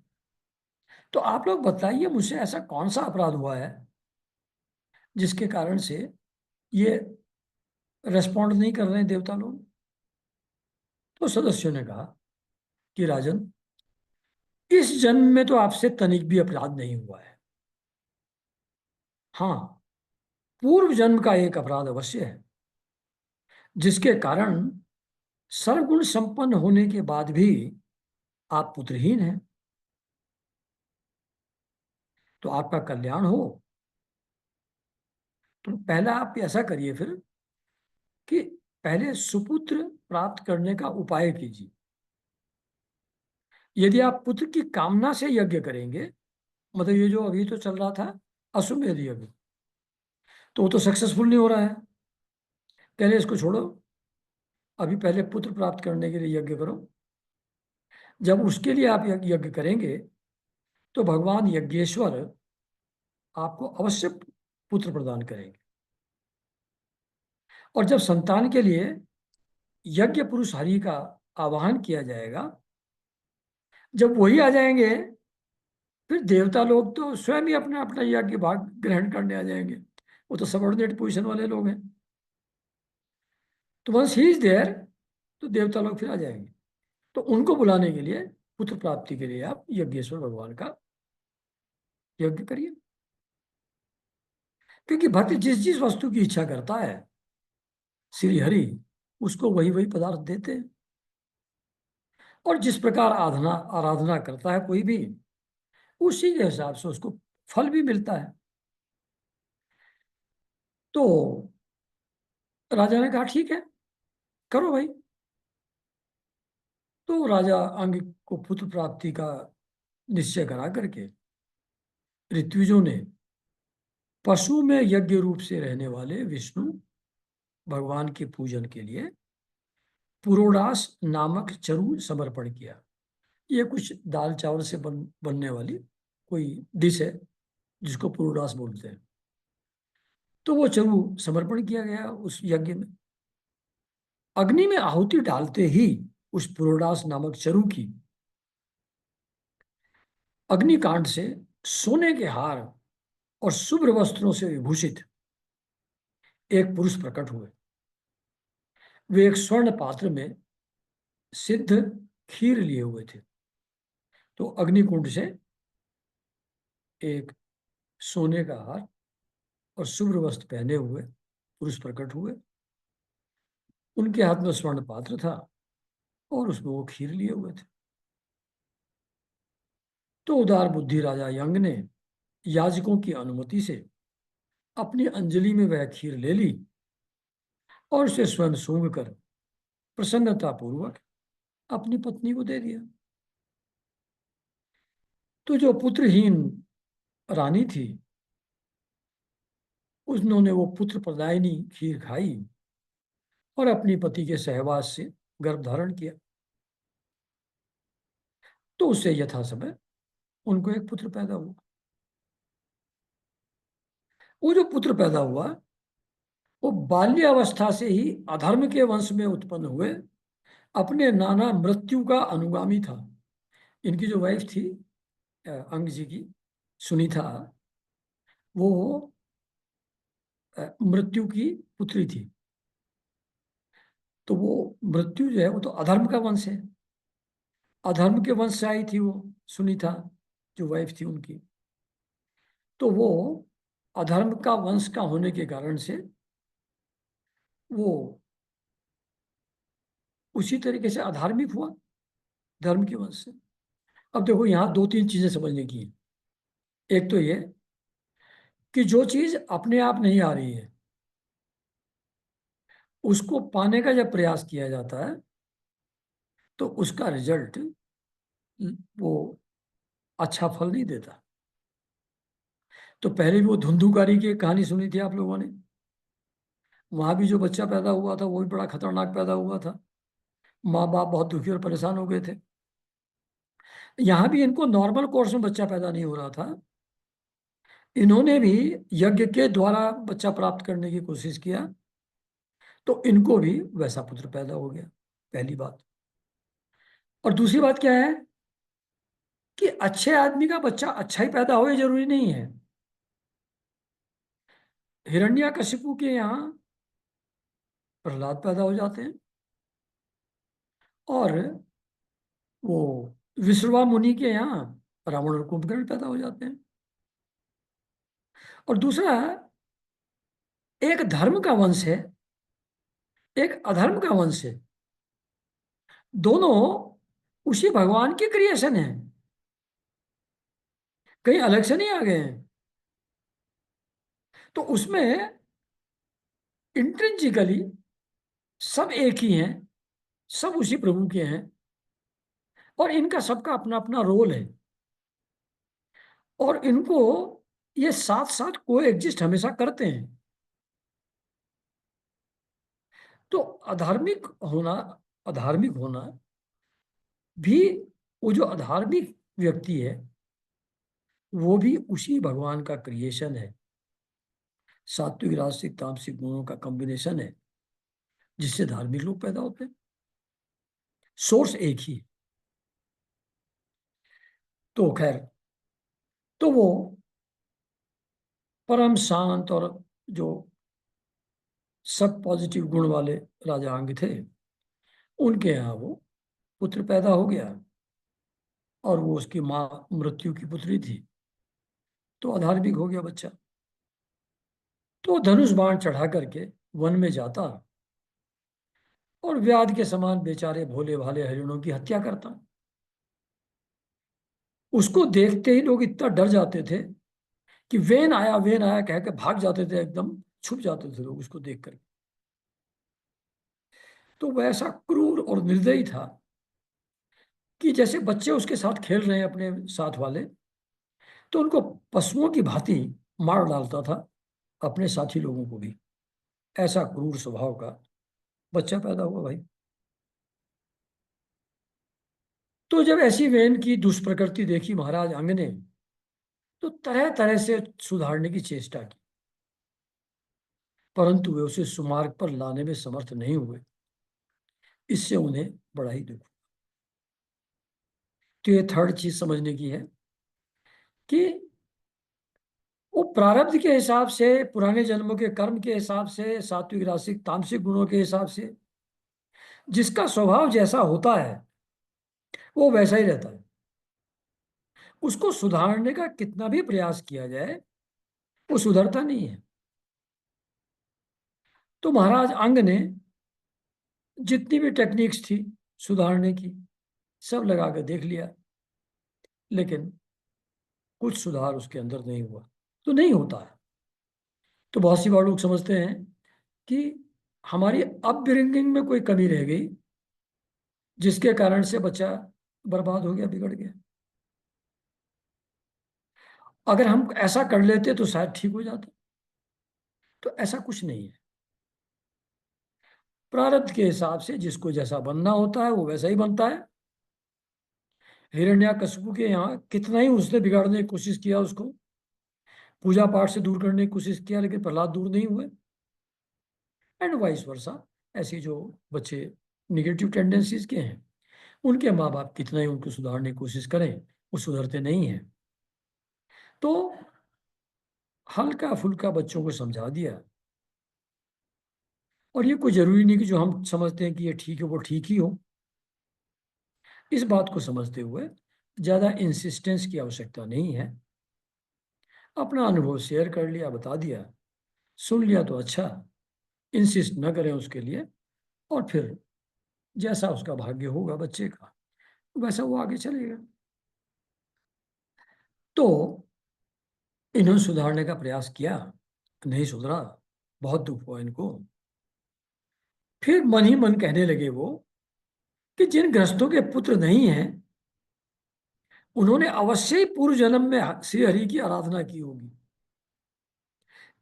तो आप लोग बताइए मुझसे ऐसा कौन सा अपराध हुआ है जिसके कारण से ये रेस्पॉन्ड नहीं कर रहे हैं देवता लोग। तो सदस्यों ने कहा कि राजन, इस जन्म में तो आपसे तनिक भी अपराध नहीं हुआ है। हाँ, पूर्व जन्म का एक अपराध अवश्य है, जिसके कारण सर्वगुण संपन्न होने के बाद भी आप पुत्रहीन हैं। तो आपका कल्याण हो। तो पहला आप ऐसा करिए फिर कि पहले सुपुत्र प्राप्त करने का उपाय कीजिए। यदि आप पुत्र की कामना से यज्ञ करेंगे, मतलब ये जो अभी तो चल रहा था अश्वमेध यज्ञ, तो वो तो सक्सेसफुल नहीं हो रहा है। पहले इसको छोड़ो, अभी पहले पुत्र प्राप्त करने के लिए यज्ञ करो। जब उसके लिए आप यज्ञ करेंगे तो भगवान यज्ञेश्वर आपको अवश्य पुत्र प्रदान करेंगे। और जब संतान के लिए यज्ञ पुरुष हरि का आवाहन किया जाएगा, जब वही आ जाएंगे, फिर देवता लोग तो स्वयं ही अपना अपना यज्ञ भाग ग्रहण करने आ जाएंगे। वो तो सबऑर्डिनेट पोजीशन वाले लोग हैं। तो वंस ही इज देयर, तो देवता लोग फिर आ जाएंगे। तो उनको बुलाने के लिए, पुत्र प्राप्ति के लिए आप यज्ञेश्वर भगवान का यज्ञ करिए। क्योंकि भक्त जिस जिस वस्तु की इच्छा करता है, श्री हरि उसको वही वही पदार्थ देते हैं। और जिस प्रकार आराधना आराधना करता है कोई भी, उसी के हिसाब से उसको फल भी मिलता है। तो राजा ने कहा ठीक है, करो भाई। तो राजा अंग को पुत्र प्राप्ति का निश्चय करा करके ऋत्विजों ने पशु में यज्ञ रूप से रहने वाले विष्णु भगवान के पूजन के लिए पुरोडास नामक चरु समर्पण किया। ये कुछ दाल चावल से बनने वाली कोई डिश है जिसको पुरोडास बोलते हैं। तो वो चरु समर्पण किया गया उस यज्ञ में। अग्नि में आहुति डालते ही उस पुरोडास नामक चरु की अग्निकांड से सोने के हार और शुभ्र वस्त्रों से विभूषित एक पुरुष प्रकट हुए। वे एक स्वर्ण पात्र में सिद्ध खीर लिए हुए थे। तो अग्निकुंड से एक सोने का हार और शुभ्र वस्त्र पहने हुए पुरुष प्रकट हुए। उनके हाथ में स्वर्ण पात्र था और उसमें वो खीर लिए हुए थे। तो उदार बुद्धि राजा यंग ने याजकों की अनुमति से अपनी अंजलि में वह खीर ले ली और उसे स्वयं सूंघ कर प्रसन्नता पूर्वक अपनी पत्नी को दे दिया। तो जो पुत्रहीन रानी थी, उन्होंने वो पुत्र प्रदायिनी खीर खाई और अपनी पति के सहवास से गर्भ धारण किया। तो उससे यथा समय उनको एक पुत्र पैदा हुआ। वो जो पुत्र पैदा हुआ वो बाल्यावस्था से ही अधर्म के वंश में उत्पन्न हुए, अपने नाना मृत्यु का अनुगामी था। इनकी जो वाइफ थी अंग जी की, सुनीता, वो मृत्यु की पुत्री थी। तो वो मृत्यु जो है वो तो अधर्म का वंश है, अधर्म के वंश से आई थी वो सुनीता, जो वाइफ थी उनकी। तो वो अधर्म का वंश का होने के कारण से वो उसी तरीके से अधार्मिक हुआ धर्म के वंश से। अब देखो यहाँ दो तीन चीजें समझने की हैं। एक तो ये कि जो चीज अपने आप नहीं आ रही है उसको पाने का जब प्रयास किया जाता है तो उसका रिजल्ट वो अच्छा फल नहीं देता। तो पहले भी वो धुंधुकारी की एक कहानी सुनी थी आप लोगों ने। वहां भी जो बच्चा पैदा हुआ था वो भी बड़ा खतरनाक पैदा हुआ था। माँ बाप बहुत दुखी और परेशान हो गए थे। यहाँ भी इनको नॉर्मल कोर्स में बच्चा पैदा नहीं हो रहा था। इन्होंने भी यज्ञ के द्वारा बच्चा प्राप्त करने की कोशिश किया, तो इनको भी वैसा पुत्र पैदा हो गया, पहली बात। और दूसरी बात क्या है कि अच्छे आदमी का बच्चा अच्छा ही पैदा हो, ये जरूरी नहीं है। हिरण्यकशिपु के यहाँ प्रहलाद पैदा हो जाते हैं, और वो विश्रवा मुनि के यहाँ रावण और कुंभकर्ण पैदा हो जाते हैं। और दूसरा, एक धर्म का वंश है, एक अधर्म का वंश है, दोनों उसी भगवान की क्रिएशन है, कहीं अलग से नहीं आ गए हैं। तो उसमें इंट्रिंसिकली सब एक ही हैं, सब उसी प्रभु के हैं, और इनका सबका अपना अपना रोल है, और इनको ये साथ साथ को एग्जिस्ट हमेशा करते हैं। तो अधार्मिक होना भी, वो जो अधार्मिक व्यक्ति है वो भी उसी भगवान का क्रिएशन है, सात्विक राजसिक तामसिक गुणों का कॉम्बिनेशन है, जिससे धार्मिक लोग पैदा होते हैं। सोर्स एक ही है। तो खैर, तो वो परम शांत और जो सब पॉजिटिव गुण वाले राजा अंग थे, उनके यहाँ वो पुत्र पैदा हो गया, और वो उसकी माँ मृत्यु की पुत्री थी, तो अधार्मिक हो गया बच्चा। तो धनुष बाण चढ़ा करके वन में जाता और व्याध के समान बेचारे भोले भाले हरिणों की हत्या करता। उसको देखते ही लोग इतना डर जाते थे कि वेन आया कह के भाग जाते थे, एकदम छुप जाते थे लोग उसको देख कर। तो वह ऐसा क्रूर और निर्दयी था कि जैसे बच्चे उसके साथ खेल रहे हैं अपने साथ वाले, तो उनको पशुओं की भांति मार डालता था, अपने साथी लोगों को भी। ऐसा क्रूर स्वभाव का बच्चा पैदा हुआ भाई। तो जब ऐसी वेन की दुष्प्रकृति देखी महाराज अंग ने, तो तरह तरह से सुधारने की चेष्टा की, परंतु वे उसे सुमार्ग पर लाने में समर्थ नहीं हुए। इससे उन्हें बड़ा ही दुख। तो ये थर्ड चीज समझने की है कि वो प्रारब्ध के हिसाब से, पुराने जन्मों के कर्म के हिसाब से, सात्विक रासिक तामसिक गुणों के हिसाब से जिसका स्वभाव जैसा होता है वो वैसा ही रहता है। उसको सुधारने का कितना भी प्रयास किया जाए वो सुधरता नहीं है। तो महाराज अंग ने जितनी भी टेक्निक्स थी सुधारने की, सब लगा कर देख लिया, लेकिन कुछ सुधार उसके अंदर नहीं हुआ। तो नहीं होता है। तो बहुत सी बार लोग समझते हैं कि हमारी अपब्रिंगिंग में कोई कमी रह गई, जिसके कारण से बच्चा बर्बाद हो गया, बिगड़ गया। अगर हम ऐसा कर लेते तो शायद ठीक हो जाता। तो ऐसा कुछ नहीं है। प्रारब्ध के हिसाब से जिसको जैसा बनना होता है वो वैसा ही बनता है। हिरण्याकशिपु के यहाँ कितना ही उसने बिगाड़ने की कोशिश किया उसको, पूजा पाठ से दूर करने की कोशिश किया, लेकिन प्रहलाद दूर नहीं हुए, एंड वाइस वर्सा। ऐसे जो बच्चे निगेटिव टेंडेंसीज के हैं, उनके माँ बाप कितना ही उनको सुधारने की कोशिश करें, वो सुधरते नहीं हैं। तो हल्का फुल्का बच्चों को समझा दिया, और ये कोई जरूरी नहीं कि जो हम समझते हैं कि ये ठीक है वो ठीक ही हो। इस बात को समझते हुए ज्यादा इंसिस्टेंस की आवश्यकता नहीं है। अपना अनुभव शेयर कर लिया, बता दिया, सुन लिया तो अच्छा, इंसिस्ट न करें उसके लिए, और फिर जैसा उसका भाग्य होगा बच्चे का, वैसा वो आगे चलेगा। तो इन्होंने सुधारने का प्रयास किया, नहीं सुधरा, बहुत दुख हुआ इनको। फिर मन ही मन कहने लगे वो कि जिन गृहस्थों के पुत्र नहीं हैं, उन्होंने अवश्य ही पूर्व जन्म में श्री हरि की आराधना की होगी।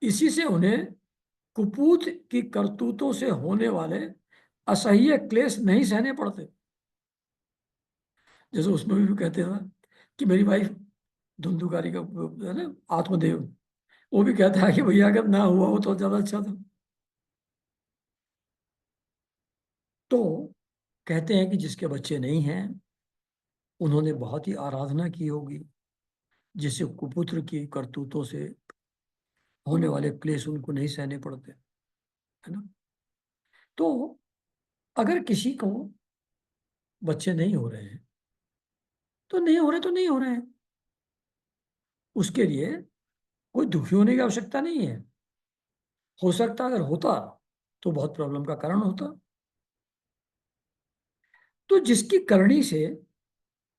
इसी से उन्हें कुपूत की करतूतों से होने वाले असह्य क्लेश नहीं सहने पड़ते। जैसे उसमें भी कहते हैं ना कि मेरी वाइफ धुंधुकारी का है ना, आत्मदेव, वो भी कहता है कि भैया अगर ना हुआ हो तो ज्यादा अच्छा था। तो कहते हैं कि जिसके बच्चे नहीं हैं, उन्होंने बहुत ही आराधना की होगी, जिससे कुपुत्र की करतूतों से होने वाले क्लेश उनको नहीं सहने पड़ते, है ना। तो अगर किसी को बच्चे नहीं हो रहे हैं, तो नहीं हो रहे तो नहीं हो रहे हैं, उसके लिए कोई दुखी होने की आवश्यकता नहीं है। हो सकता अगर होता तो बहुत प्रॉब्लम का कारण होता। तो जिसकी करनी से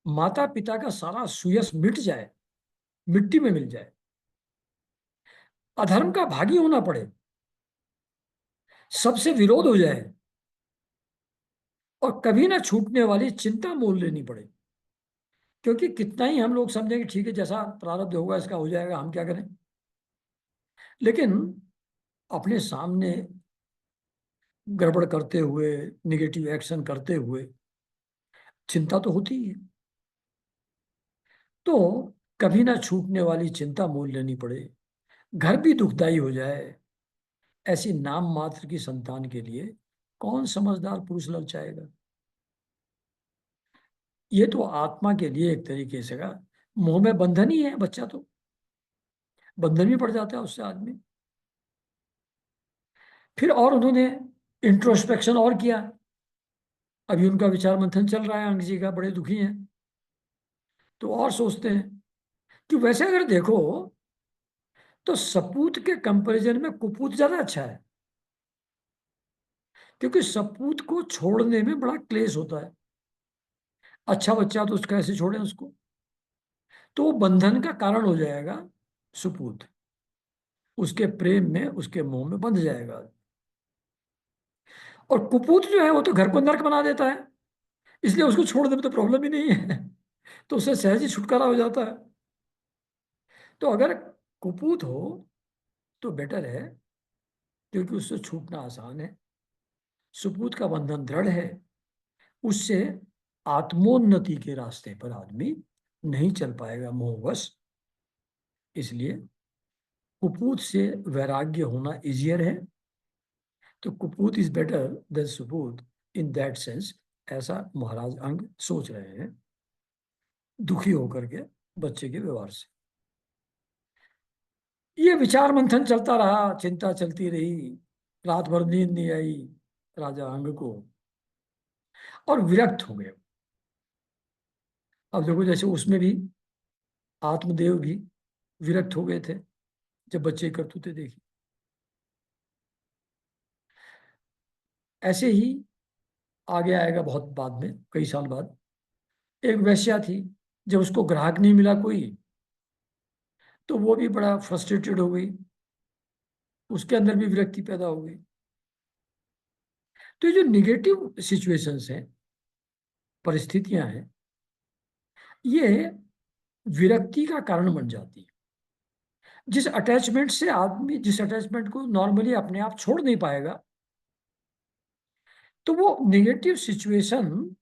माता पिता का सारा सुयस मिट जाए, मिट्टी में मिल जाए, अधर्म का भागी होना पड़े, सबसे विरोध हो जाए, और कभी ना छूटने वाली चिंता मोल लेनी पड़े। क्योंकि कितना ही हम लोग समझें कि ठीक है, जैसा प्रारब्ध होगा इसका हो जाएगा, हम क्या करें, लेकिन अपने सामने गड़बड़ करते हुए, निगेटिव एक्शन करते हुए चिंता तो होती ही है। तो कभी ना छूटने वाली चिंता मोल लेनी पड़े, घर भी दुखदाई हो जाए, ऐसी नाम मात्र की संतान के लिए कौन समझदार पुरुष ललचाएगा। ये तो आत्मा के लिए एक तरीके से का मोह में बंधन ही है बच्चा, तो बंधन में पड़ जाता है उससे आदमी। फिर और उन्होंने इंट्रोस्पेक्शन और किया। अभी उनका विचार मंथन चल रहा है, अंग जी का, बड़े दुखी हैं, तो और सोचते हैं कि वैसे अगर देखो तो सपूत के कंपैरिजन में कुपूत ज्यादा अच्छा है। क्योंकि सपूत को छोड़ने में बड़ा क्लेश होता है। अच्छा बच्चा तो उसका कैसे छोड़े उसको, तो वो बंधन का कारण हो जाएगा सुपूत, उसके प्रेम में, उसके मोह में बंध जाएगा। और कुपूत जो है वो तो घर को नर्क बना देता है, इसलिए उसको छोड़ने में तो प्रॉब्लम ही नहीं है, तो उससे सहज ही छुटकारा हो जाता है। तो अगर कुपूत हो तो बेटर है, क्योंकि उससे छूटना आसान है। सुपूत का बंधन दृढ़ है, उससे आत्मोन्नति के रास्ते पर आदमी नहीं चल पाएगा मोहवश। इसलिए कुपूत से वैराग्य होना इजियर है। तो कुपूत इज बेटर देन सुपूत इन दैट सेंस, ऐसा महाराज अंग सोच रहे हैं, दुखी होकर के बच्चे के व्यवहार से। ये विचार मंथन चलता रहा, चिंता चलती रही, रात भर नींद नहीं आई राजा अंग को, और विरक्त हो गए। अब देखो, जैसे उसमें भी आत्मदेव भी विरक्त हो गए थे जब बच्चे की करतूतें देखी। ऐसे ही आगे आएगा बहुत बाद में, कई साल बाद, एक वेश्या थी, जब उसको ग्राहक नहीं मिला कोई, तो वो भी बड़ा फ्रस्ट्रेटेड हो गई, उसके अंदर भी विरक्ति पैदा हो गई। तो ये जो निगेटिव सिचुएशंस हैं, परिस्थितियां हैं, ये विरक्ति का कारण बन जाती है। जिस अटैचमेंट से आदमी, जिस अटैचमेंट को नॉर्मली अपने आप छोड़ नहीं पाएगा, तो वो निगेटिव सिचुएशन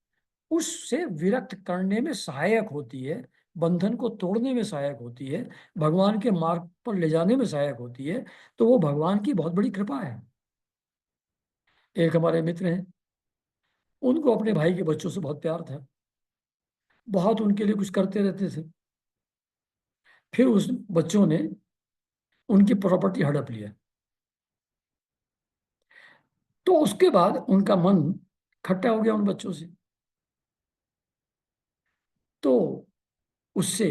उससे विरक्त करने में सहायक होती है, बंधन को तोड़ने में सहायक होती है, भगवान के मार्ग पर ले जाने में सहायक होती है, तो वो भगवान की बहुत बड़ी कृपा है। एक हमारे मित्र हैं, उनको अपने भाई के बच्चों से बहुत प्यार था, बहुत उनके लिए कुछ करते रहते थे। फिर उस बच्चों ने उनकी प्रॉपर्टी हड़प लिया, तो उसके बाद उनका मन खट्टा हो गया उन बच्चों से। तो उससे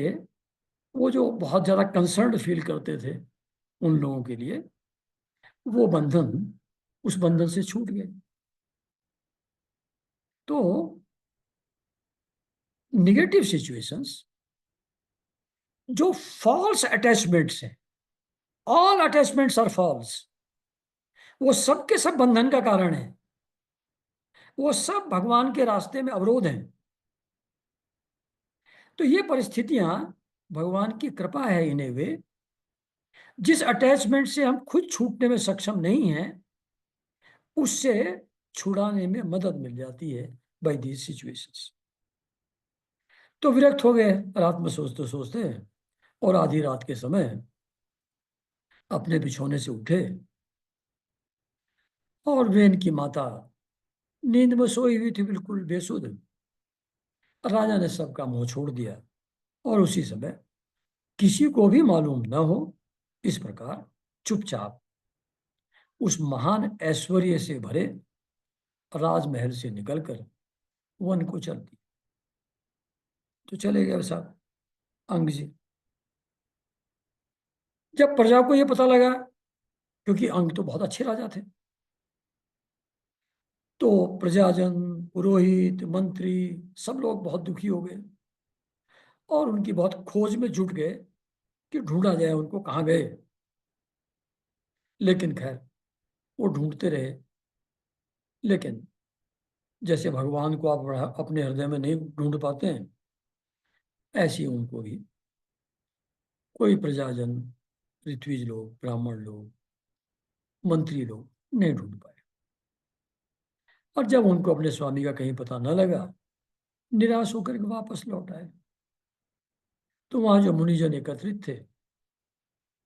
वो जो बहुत ज्यादा कंसर्न फील करते थे उन लोगों के लिए, वो बंधन, उस बंधन से छूट गए। तो निगेटिव सिचुएशंस, जो फॉल्स अटैचमेंट्स हैं, ऑल अटैचमेंट्स आर फॉल्स, वो सब के सब बंधन का कारण है। वो सब भगवान के रास्ते में अवरोध हैं। तो ये परिस्थितियां भगवान की कृपा है इन्हें वे, जिस अटैचमेंट से हम खुद छूटने में सक्षम नहीं हैं, उससे छुड़ाने में मदद मिल जाती है बाय दीज सिचुएशंस। तो विरक्त हो गए रात में सोचते सोचते, और आधी रात के समय अपने बिछौने से उठे, और वेन की माता नींद में सोई हुई थी, बिल्कुल बेसुध। राजा ने सबका मुंह छोड़ दिया, और उसी समय, किसी को भी मालूम न हो इस प्रकार, चुपचाप उस महान ऐश्वर्य से भरे राजमहल से निकलकर वन को चल दी। तो चले गए साहब अंग जी। जब प्रजा को यह पता लगा, क्योंकि अंग तो बहुत अच्छे राजा थे, तो प्रजाजन, पुरोहित, मंत्री, सब लोग बहुत दुखी हो गए, और उनकी बहुत खोज में जुट गए कि ढूंढा जाए उनको कहाँ गए। लेकिन खैर, वो ढूंढते रहे, लेकिन जैसे भगवान को आप अपने हृदय में नहीं ढूंढ पाते हैं, ऐसे ही उनको भी कोई प्रजाजन, ऋत्विज लोग, ब्राह्मण लोग, मंत्री लोग नहीं ढूंढ पाए। और जब उनको अपने स्वामी का कहीं पता न लगा, निराश होकर के वापस लौट आए। तो वहां जो मुनिजन एकत्रित थे,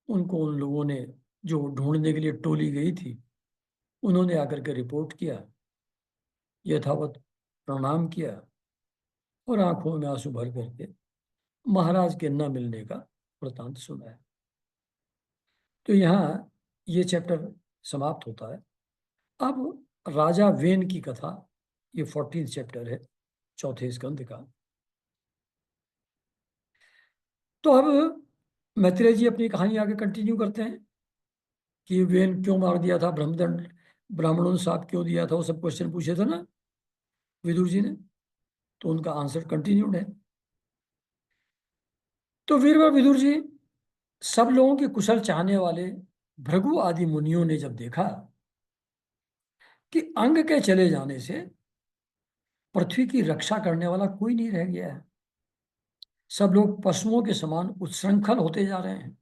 उनको उन लोगों ने, जो ढूंढने के लिए टोली गई थी, उन्होंने आकर के रिपोर्ट किया, यथावत प्रणाम किया, और आंखों में आंसू भर करके महाराज के न मिलने का वृतांत सुनाया। तो यहाँ ये चैप्टर समाप्त होता है। अब राजा वेन की कथा, ये 14th चैप्टर है चौथे स्कंद का। तो अब मैत्रेय जी अपनी कहानी आगे कंटिन्यू करते हैं कि वेन क्यों मार दिया था, ब्रह्मदंड ब्राह्मणों ने साथ क्यों दिया था, वो सब क्वेश्चन पूछे थे ना विदुर जी ने, तो उनका आंसर कंटिन्यूड है। तो वीर व विदुर जी, सब लोगों के कुशल चाहने वाले भृगु आदि मुनियों ने जब देखा कि अंग के चले जाने से पृथ्वी की रक्षा करने वाला कोई नहीं रह गया है, सब लोग पशुओं के समान उच्छृंखल होते जा रहे हैं,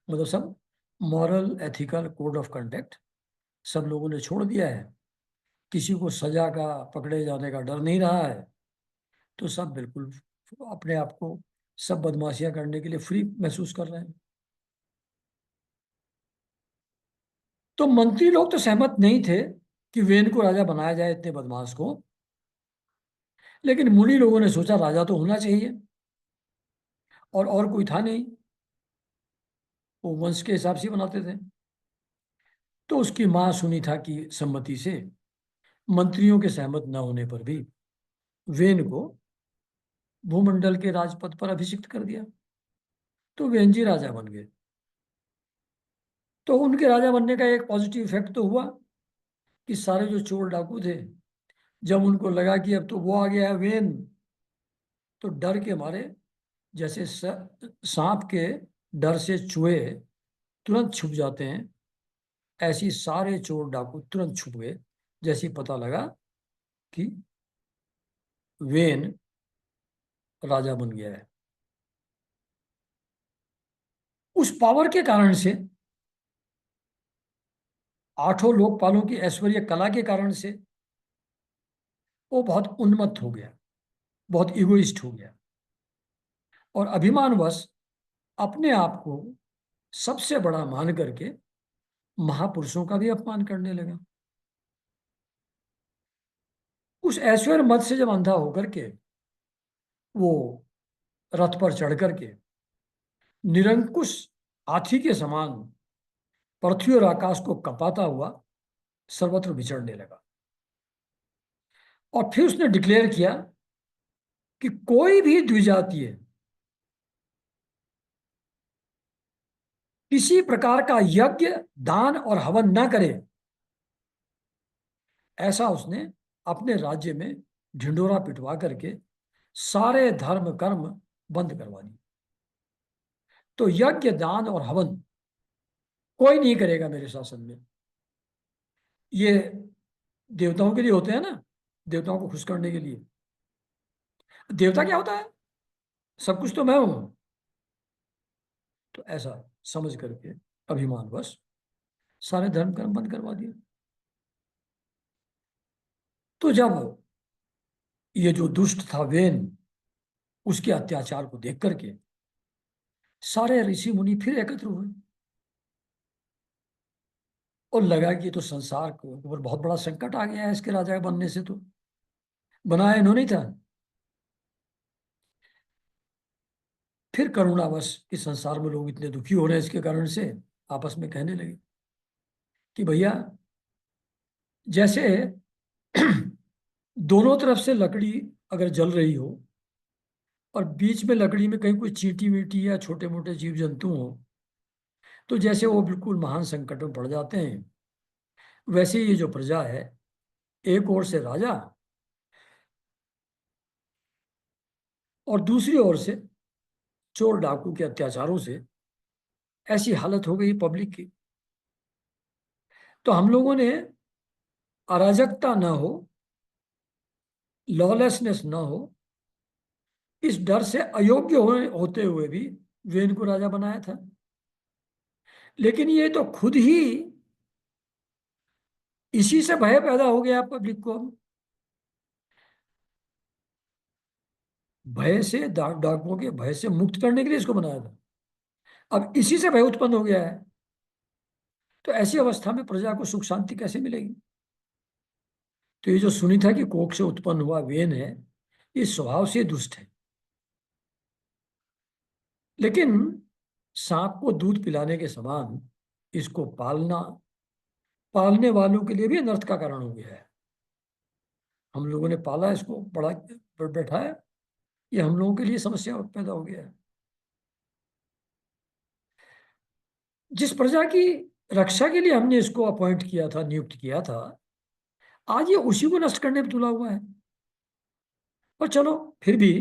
मतलब सब moral ethical code of conduct सब लोगों ने छोड़ दिया है, किसी को सजा का, पकड़े जाने का डर नहीं रहा है, तो सब बिल्कुल अपने आप को सब बदमाशियां करने के लिए फ्री महसूस कर रहे हैं। तो मंत्री लोग तो सहमत नहीं थे कि वेन को राजा बनाया जाए, इतने बदमाश को। लेकिन मुनि लोगों ने सोचा राजा तो होना चाहिए, और कोई था नहीं, वो वंश के हिसाब से बनाते थे। तो उसकी मां सुनीता की सम्मति से, मंत्रियों के सहमत न होने पर भी, वेन को भूमंडल के राजपद पर अभिषिक्त कर दिया। तो वेन जी राजा बन गए। तो उनके राजा बनने का एक पॉजिटिव इफेक्ट तो हुआ कि सारे जो चोर डाकू थे, जब उनको लगा कि अब तो वो आ गया है वेन, तो डर के मारे, जैसे सांप के डर से चूहे तुरंत छुप जाते हैं, ऐसी सारे चोर डाकू तुरंत छुप गए जैसे ही पता लगा कि वेन राजा बन गया है। उस पावर के कारण से, आठों लोकपालों की ऐश्वर्य कला के कारण से, वो बहुत उन्मत्त हो गया, बहुत इगोइस्ट हो गया। और अभिमानवश अपने आप को सबसे बड़ा मान करके महापुरुषों का भी अपमान करने लगा। उस ऐश्वर्य मद से जब अंधा होकर के वो रथ पर चढ़ करके निरंकुश हाथी के समान पृथ्वी और आकाश को कपाता हुआ सर्वत्र विचरने लगा। और फिर उसने डिक्लेयर किया कि कोई भी द्विजातीय किसी प्रकार का यज्ञ, दान और हवन न करे, ऐसा उसने अपने राज्य में ढिंडोरा पिटवा करके सारे धर्म कर्म बंद करवा दिए। तो यज्ञ, दान और हवन कोई नहीं करेगा मेरे शासन में। ये देवताओं के लिए होते हैं ना, देवताओं को खुश करने के लिए। देवता क्या होता है? सब कुछ तो मैं हूं। तो ऐसा समझ करके अभिमानवश सारे धर्म कर्म बंद करवा दिए। तो जब ये जो दुष्ट था वेन, उसके अत्याचार को देख करके सारे ऋषि मुनि फिर एकत्र हुए और लगा कि ये तो संसार को ऊपर बहुत बड़ा संकट आ गया है इसके राजा बनने से। तो बनाया इन्होंने ही था। फिर करुणावश इस संसार में लोग इतने दुखी हो रहे हैं इसके कारण से आपस में कहने लगे कि भैया, जैसे दोनों तरफ से लकड़ी अगर जल रही हो और बीच में लकड़ी में कहीं कोई चींटी वीटी या छोटे मोटे जीव जंतु हो, तो जैसे वो बिल्कुल महान संकट में पड़ जाते हैं, वैसे ये जो प्रजा है, एक ओर से राजा और दूसरी ओर से चोर डाकू के अत्याचारों से ऐसी हालत हो गई पब्लिक की। तो हम लोगों ने अराजकता ना हो, लॉलेसनेस ना हो, इस डर से अयोग्य होते हुए भी वेन को राजा बनाया था। लेकिन ये तो खुद ही इसी से भय पैदा हो गया पब्लिक को। भय से, डाकुओं के भय से मुक्त करने के लिए इसको बनाया था। अब इसी से भय उत्पन्न हो गया है, तो ऐसी अवस्था में प्रजा को सुख शांति कैसे मिलेगी? तो ये जो सुनी था कि कोख से उत्पन्न हुआ वेन है, ये स्वभाव से दुष्ट है। लेकिन सांप को दूध पिलाने के समान इसको पालना पालने वालों के लिए भी अनर्थ का कारण हो गया है। हम लोगों ने पाला, इसको बड़ा बैठाया, ये हम लोगों के लिए समस्या पैदा हो गया है। जिस प्रजा की रक्षा के लिए हमने इसको अपॉइंट किया था, नियुक्त किया था, आज ये उसी को नष्ट करने पर तुला हुआ है। पर चलो, फिर भी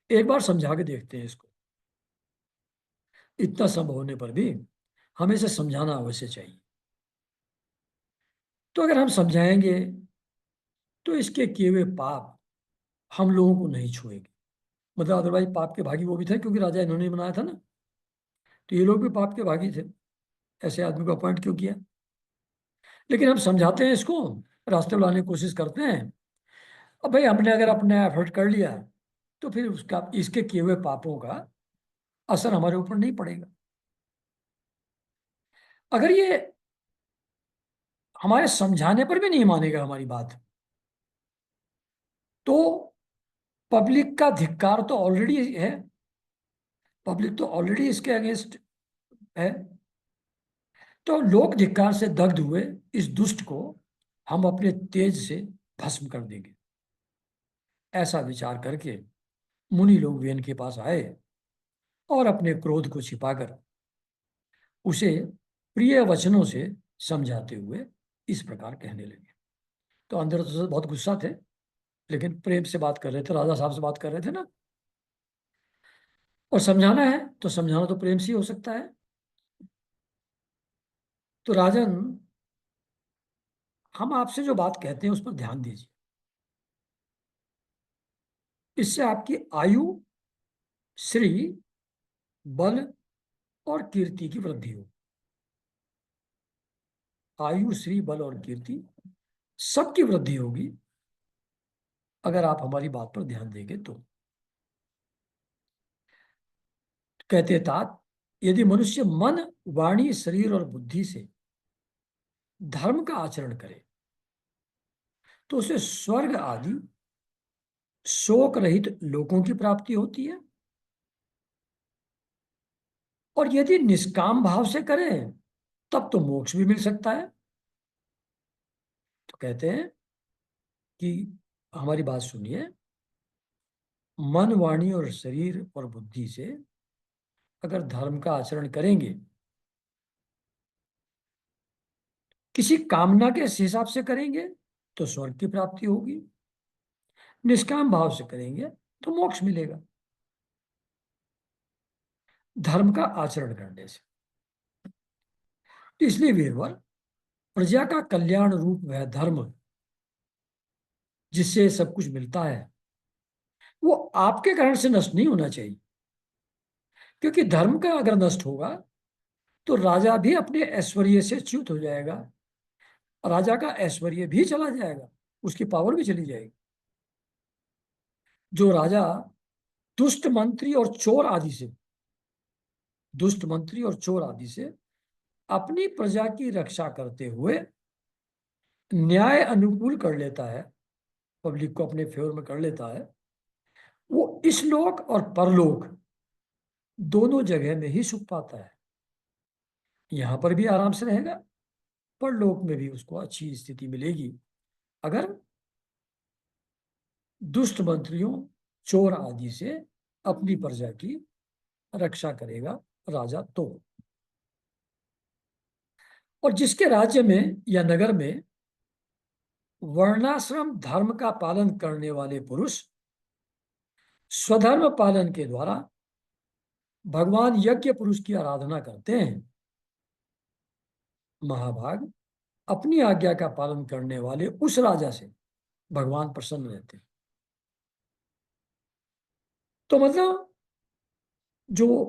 एक बार समझा के देखते हैं इसको। इतना संभव होने पर भी हमें इसे समझाना अवश्य चाहिए। तो अगर हम समझाएंगे तो इसके किए हुए पाप हम लोगों को नहीं छुएंगे। मतलब अदरवाइज पाप के भागी वो भी थे, क्योंकि राजा इन्होंने बनाया था ना, तो ये लोग भी पाप के भागी थे। ऐसे आदमी को अपॉइंट क्यों किया? लेकिन हम समझाते हैं इसको, रास्ते में लाने की कोशिश करते हैं। अब भाई, हमने अगर अपना एफर्ट कर लिया तो फिर उसका, इसके किए हुए पापों का असर हमारे ऊपर नहीं पड़ेगा। अगर ये हमारे समझाने पर भी नहीं मानेगा हमारी बात, तो पब्लिक का धिक्कार तो ऑलरेडी है। पब्लिक तो ऑलरेडी इसके अगेंस्ट है। तो लोक धिक्कार से दग्ध हुए इस दुष्ट को हम अपने तेज से भस्म कर देंगे। ऐसा विचार करके मुनि लोग वेन के पास आए और अपने क्रोध को छिपाकर उसे प्रिय वचनों से समझाते हुए इस प्रकार कहने लगे। तो अंदर तो बहुत गुस्सा थे, लेकिन प्रेम से बात कर रहे थे, राजा साहब से बात कर रहे थे ना। और समझाना है तो समझाना तो प्रेम से ही हो सकता है। तो राजन, हम आपसे जो बात कहते हैं उस पर ध्यान दीजिए। इससे आपकी आयु, श्री, बल और कीर्ति की वृद्धि हो। आयु, श्री, बल और कीर्ति सबकी वृद्धि होगी अगर आप हमारी बात पर ध्यान देंगे तो। कहते तात, यदि मनुष्य मन, वाणी, शरीर और बुद्धि से धर्म का आचरण करे तो उसे स्वर्ग आदि शोक रहित लोकों की प्राप्ति होती है, और यदि निष्काम भाव से करें तब तो मोक्ष भी मिल सकता है। तो कहते हैं कि हमारी बात सुनिए, मन, वाणी और शरीर और बुद्धि से अगर धर्म का आचरण करेंगे, किसी कामना के हिसाब से करेंगे तो स्वर्ग की प्राप्ति होगी, निष्काम भाव से करेंगे तो मोक्ष मिलेगा धर्म का आचरण करने से। इसलिए वीरवर, प्रजा का कल्याण रूप वह धर्म जिससे सब कुछ मिलता है, वो आपके कारण से नष्ट नहीं होना चाहिए, क्योंकि धर्म का अगर नष्ट होगा तो राजा भी अपने ऐश्वर्य से च्युत हो जाएगा, राजा का ऐश्वर्य भी चला जाएगा, उसकी पावर भी चली जाएगी। जो राजा दुष्ट मंत्री और चोर आदि से दुष्ट मंत्री और चोर आदि से अपनी प्रजा की रक्षा करते हुए न्याय अनुकूल कर लेता है, पब्लिक को अपने फेवर में कर लेता है, वो इस लोक और परलोक दोनों जगह में ही सुख पाता है। यहां पर भी आराम से रहेगा, परलोक में भी उसको अच्छी स्थिति मिलेगी अगर दुष्ट मंत्रियों, चोर आदि से अपनी प्रजा की रक्षा करेगा राजा तो। और जिसके राज्य में या नगर में वर्णाश्रम धर्म का पालन करने वाले पुरुष स्वधर्म पालन के द्वारा भगवान यज्ञ पुरुष की आराधना करते हैं, महाभाग अपनी आज्ञा का पालन करने वाले उस राजा से भगवान प्रसन्न रहते हैं। तो मतलब जो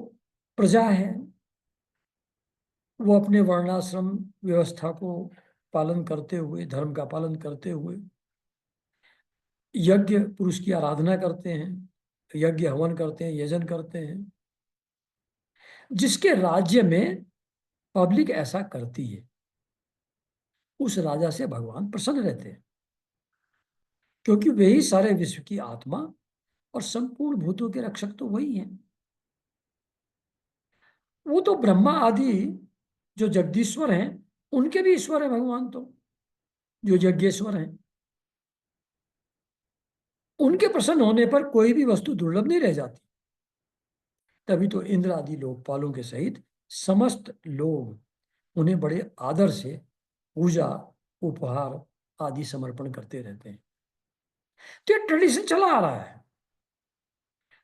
प्रजा है वो अपने वर्णाश्रम व्यवस्था को पालन करते हुए, धर्म का पालन करते हुए यज्ञ पुरुष की आराधना करते हैं, यज्ञ हवन करते हैं, यजन करते हैं। जिसके राज्य में पब्लिक ऐसा करती है उस राजा से भगवान प्रसन्न रहते हैं, क्योंकि वही सारे विश्व की आत्मा और संपूर्ण भूतों के रक्षक तो वही हैं। वो तो ब्रह्मा आदि जो जगदीश्वर हैं उनके भी ईश्वर है भगवान, तो जो यज्ञेश्वर हैं उनके प्रसन्न होने पर कोई भी वस्तु दुर्लभ नहीं रह जाती। तभी तो इंद्र आदि लोकपालों के सहित समस्त लोग उन्हें बड़े आदर से पूजा, उपहार आदि समर्पण करते रहते हैं। तो ये ट्रेडिशन चला आ रहा है।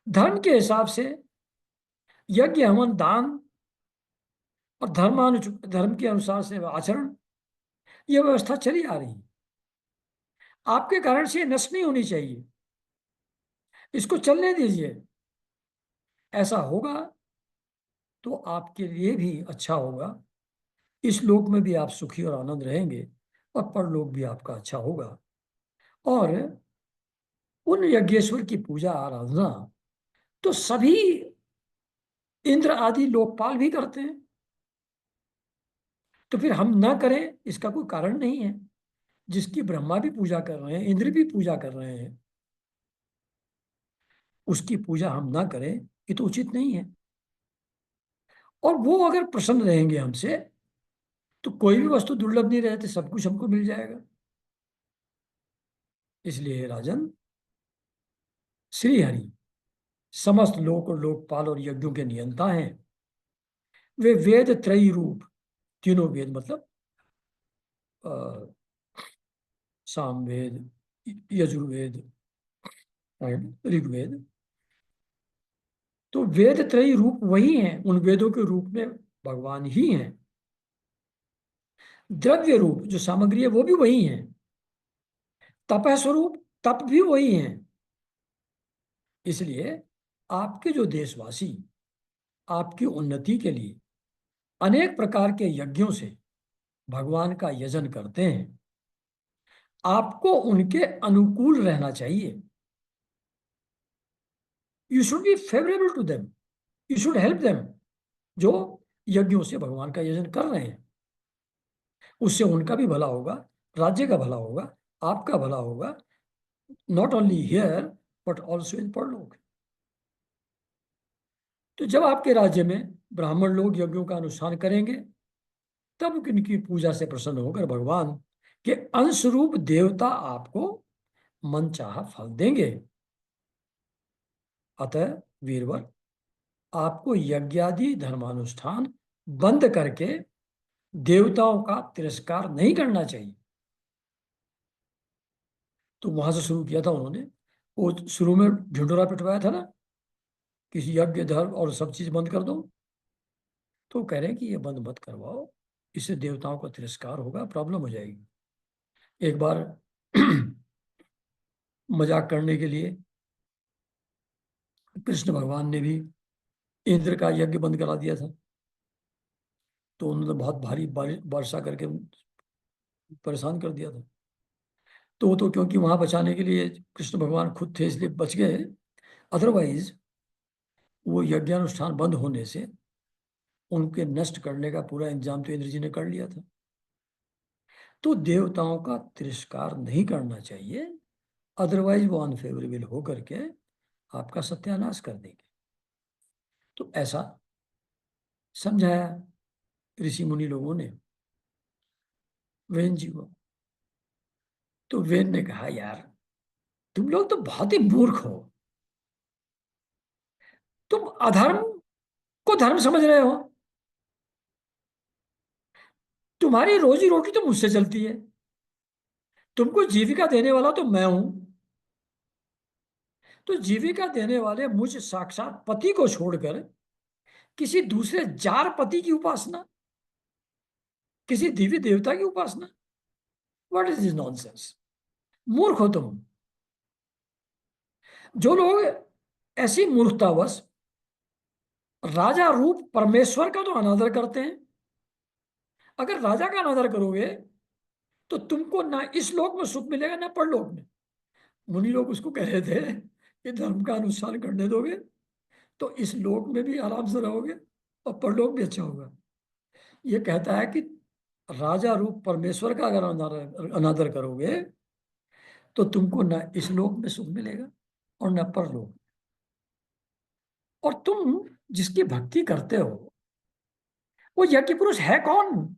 धर्म के हिसाब से यज्ञ, हवन, दान और धर्म के अनुसार से आचरण, यह व्यवस्था चली आ रही है। आपके कारण से नष्ट नहीं होनी चाहिए, इसको चलने दीजिए। ऐसा होगा तो आपके लिए भी अच्छा होगा, इस लोक में भी आप सुखी और आनंद रहेंगे और परलोक भी आपका अच्छा होगा। और उन यज्ञेश्वर की पूजा आराधना तो सभी इंद्र आदि लोकपाल भी करते हैं, तो फिर हम ना करें इसका कोई कारण नहीं है। जिसकी ब्रह्मा भी पूजा कर रहे हैं, इंद्र भी पूजा कर रहे हैं, उसकी पूजा हम ना करें ये तो उचित नहीं है। और वो अगर प्रसन्न रहेंगे हमसे तो कोई भी वस्तु दुर्लभ नहीं रहती, सब कुछ हमको मिल जाएगा। इसलिए राजन, श्री हरि समस्त लोक और लोकपाल और यज्ञों के नियंता हैं। वे वेद त्रयी रूप, तीनों वेद मतलब सामवेद, यजुर्वेद एंड ऋग्वेद, तो वेद त्रयी रूप वही हैं, उन वेदों के रूप में भगवान ही हैं। द्रव्य रूप जो सामग्री है वो भी वही है, तप स्वरूप तप भी वही है। इसलिए आपके जो देशवासी आपकी उन्नति के लिए अनेक प्रकार के यज्ञों से भगवान का यजन करते हैं, आपको उनके अनुकूल रहना चाहिए। You should be favourable to them, you should help them, जो यज्ञों से भगवान का यजन कर रहे हैं। उससे उनका भी भला होगा, राज्य का भला होगा, आपका भला होगा, not only here but also in परलोक। तो जब आपके राज्य में ब्राह्मण लोग यज्ञों का अनुष्ठान करेंगे, तब इनकी पूजा से प्रसन्न होकर भगवान के अंशरूप देवता आपको मनचाहा फल देंगे। अतः वीरवर, आपको यज्ञादि धर्मानुष्ठान बंद करके देवताओं का तिरस्कार नहीं करना चाहिए। तो वहां से शुरू किया था उन्होंने, वो शुरू में ढिंढोरा पिटवाया था ना, किसी यज्ञ धर्म और सब चीज बंद कर दो। तो कह रहे हैं कि ये बंद मत करवाओ, इससे देवताओं का तिरस्कार होगा, प्रॉब्लम हो जाएगी। एक बार मजाक करने के लिए कृष्ण भगवान ने भी इंद्र का यज्ञ बंद करा दिया था। तो उन्होंने बहुत भारी वर्षा करके परेशान कर दिया था। तो क्योंकि वहां बचाने के लिए कृष्ण भगवान खुद थे, इसलिए बच गए। अदरवाइज वो यज्ञानुष्ठान बंद होने से उनके नष्ट करने का पूरा इंतजाम तो इंद्र जी ने कर लिया था। तो देवताओं का तिरस्कार नहीं करना चाहिए, अदरवाइज वो अनफेवरेबल होकर के आपका सत्यानाश कर देंगे। तो ऐसा समझाया ऋषि मुनि लोगों ने वेन जी को। तो वेन ने कहा, यार तुम लोग तो बहुत ही मूर्ख हो, तुम अधर्म को धर्म समझ रहे हो। तुम्हारी रोजी रोटी तो मुझसे चलती है, तुमको जीविका देने वाला तो मैं हूं। तो जीविका देने वाले मुझ साक्षात पति को छोड़कर किसी दूसरे जार पति की उपासना, किसी दिव्य देवता की उपासना, व्हाट इज दिस नॉनसेंस। मूर्ख हो तुम। जो लोग ऐसी मूर्खतावश राजा रूप परमेश्वर का तो अनादर करते हैं, अगर राजा का अनादर करोगे तो तुमको ना इस लोक में सुख मिलेगा ना परलोक में। मुनि लोग उसको कह रहे थे कि धर्म का अनुष्ठान करने दोगे तो इस लोक में भी आराम से रहोगे और परलोक भी अच्छा होगा। ये कहता है कि राजा रूप परमेश्वर का अगर अनादर अनादर करोगे तो तुमको न इस लोक में सुख मिलेगा और न परलोक। और तुम जिसकी भक्ति करते हो वो यज्ञ पुरुष है कौन।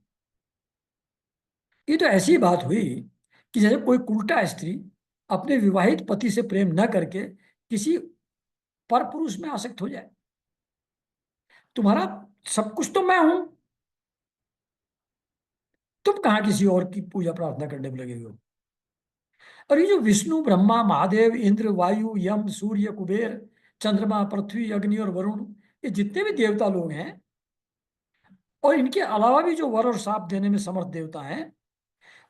ये तो ऐसी बात हुई कि जैसे कोई उल्टा स्त्री अपने विवाहित पति से प्रेम न करके किसी पर पुरुष में आसक्त हो जाए। तुम्हारा सब कुछ तो मैं हूं, तुम कहां किसी और की पूजा प्रार्थना करने में लगे हो। और ये जो विष्णु ब्रह्मा महादेव इंद्र वायु यम सूर्य कुबेर चंद्रमा पृथ्वी अग्नि और वरुण, ये जितने भी देवता लोग हैं और इनके अलावा भी जो वर और शाप देने में समर्थ देवता हैं,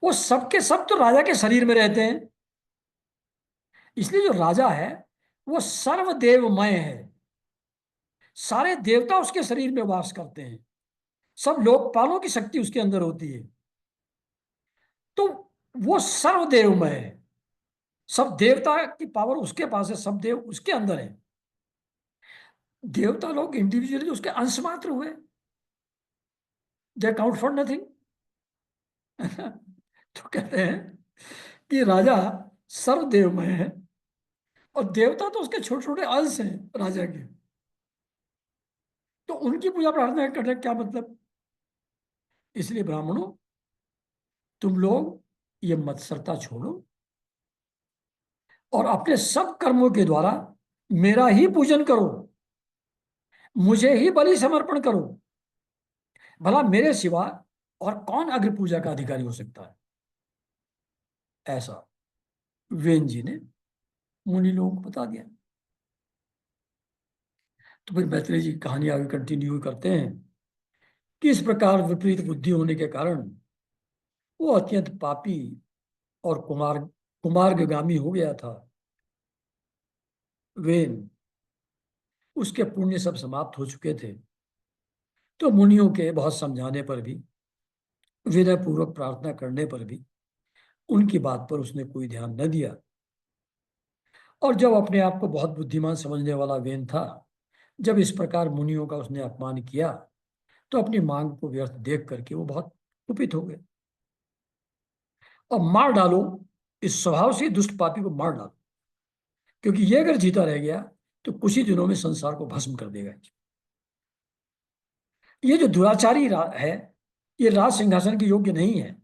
वो सबके सब तो राजा के शरीर में रहते हैं। इसलिए जो राजा है वो सर्वदेवमय है, सारे देवता उसके शरीर में वास करते हैं, सब लोकपालों की शक्ति उसके अंदर होती है। तो वो सर्वदेवमय है, सब देवता की पावर उसके पास है, सब देव उसके अंदर है। देवता लोग इंडिविजुअली उसके अंश मात्र हुए, दे काउंट फॉर नथिंग। तो कहते हैं कि राजा सर्वदेवमय है और देवता तो उसके छोटे छोटे अंश हैं राजा के। तो उनकी पूजा प्रार्थना करने का क्या मतलब। इसलिए ब्राह्मणों, तुम लोग ये मत्सरता छोड़ो और अपने सब कर्मों के द्वारा मेरा ही पूजन करो, मुझे ही बलि समर्पण करो। भला मेरे सिवा और कौन अग्र पूजा का अधिकारी हो सकता है। ऐसा वेन जी ने मुनि लोगों को बता दिया। तो फिर मैत्रेय जी कहानी आगे कंटिन्यू करते हैं कि इस प्रकार विपरीत बुद्धि होने के कारण वो अत्यंत पापी और कुमार्गामी हो गया था। वेन, उसके पुण्य सब समाप्त हो चुके थे। तो मुनियों के बहुत समझाने पर भी, विनय पूर्वक प्रार्थना करने पर भी उनकी बात पर उसने कोई ध्यान न दिया। और जब अपने आप को बहुत बुद्धिमान समझने वाला वेन था, जब इस प्रकार मुनियों का उसने अपमान किया तो अपनी मांग को व्यर्थ देख करके वो बहुत कुपित हो गए और मार डालो, इस स्वभाव से दुष्ट पापी को मार डालो, क्योंकि ये अगर जीता रह गया तो कुछ ही दिनों में संसार को भस्म कर देगा। ये जो दुराचारी है, ये राज सिंहासन के योग्य नहीं है,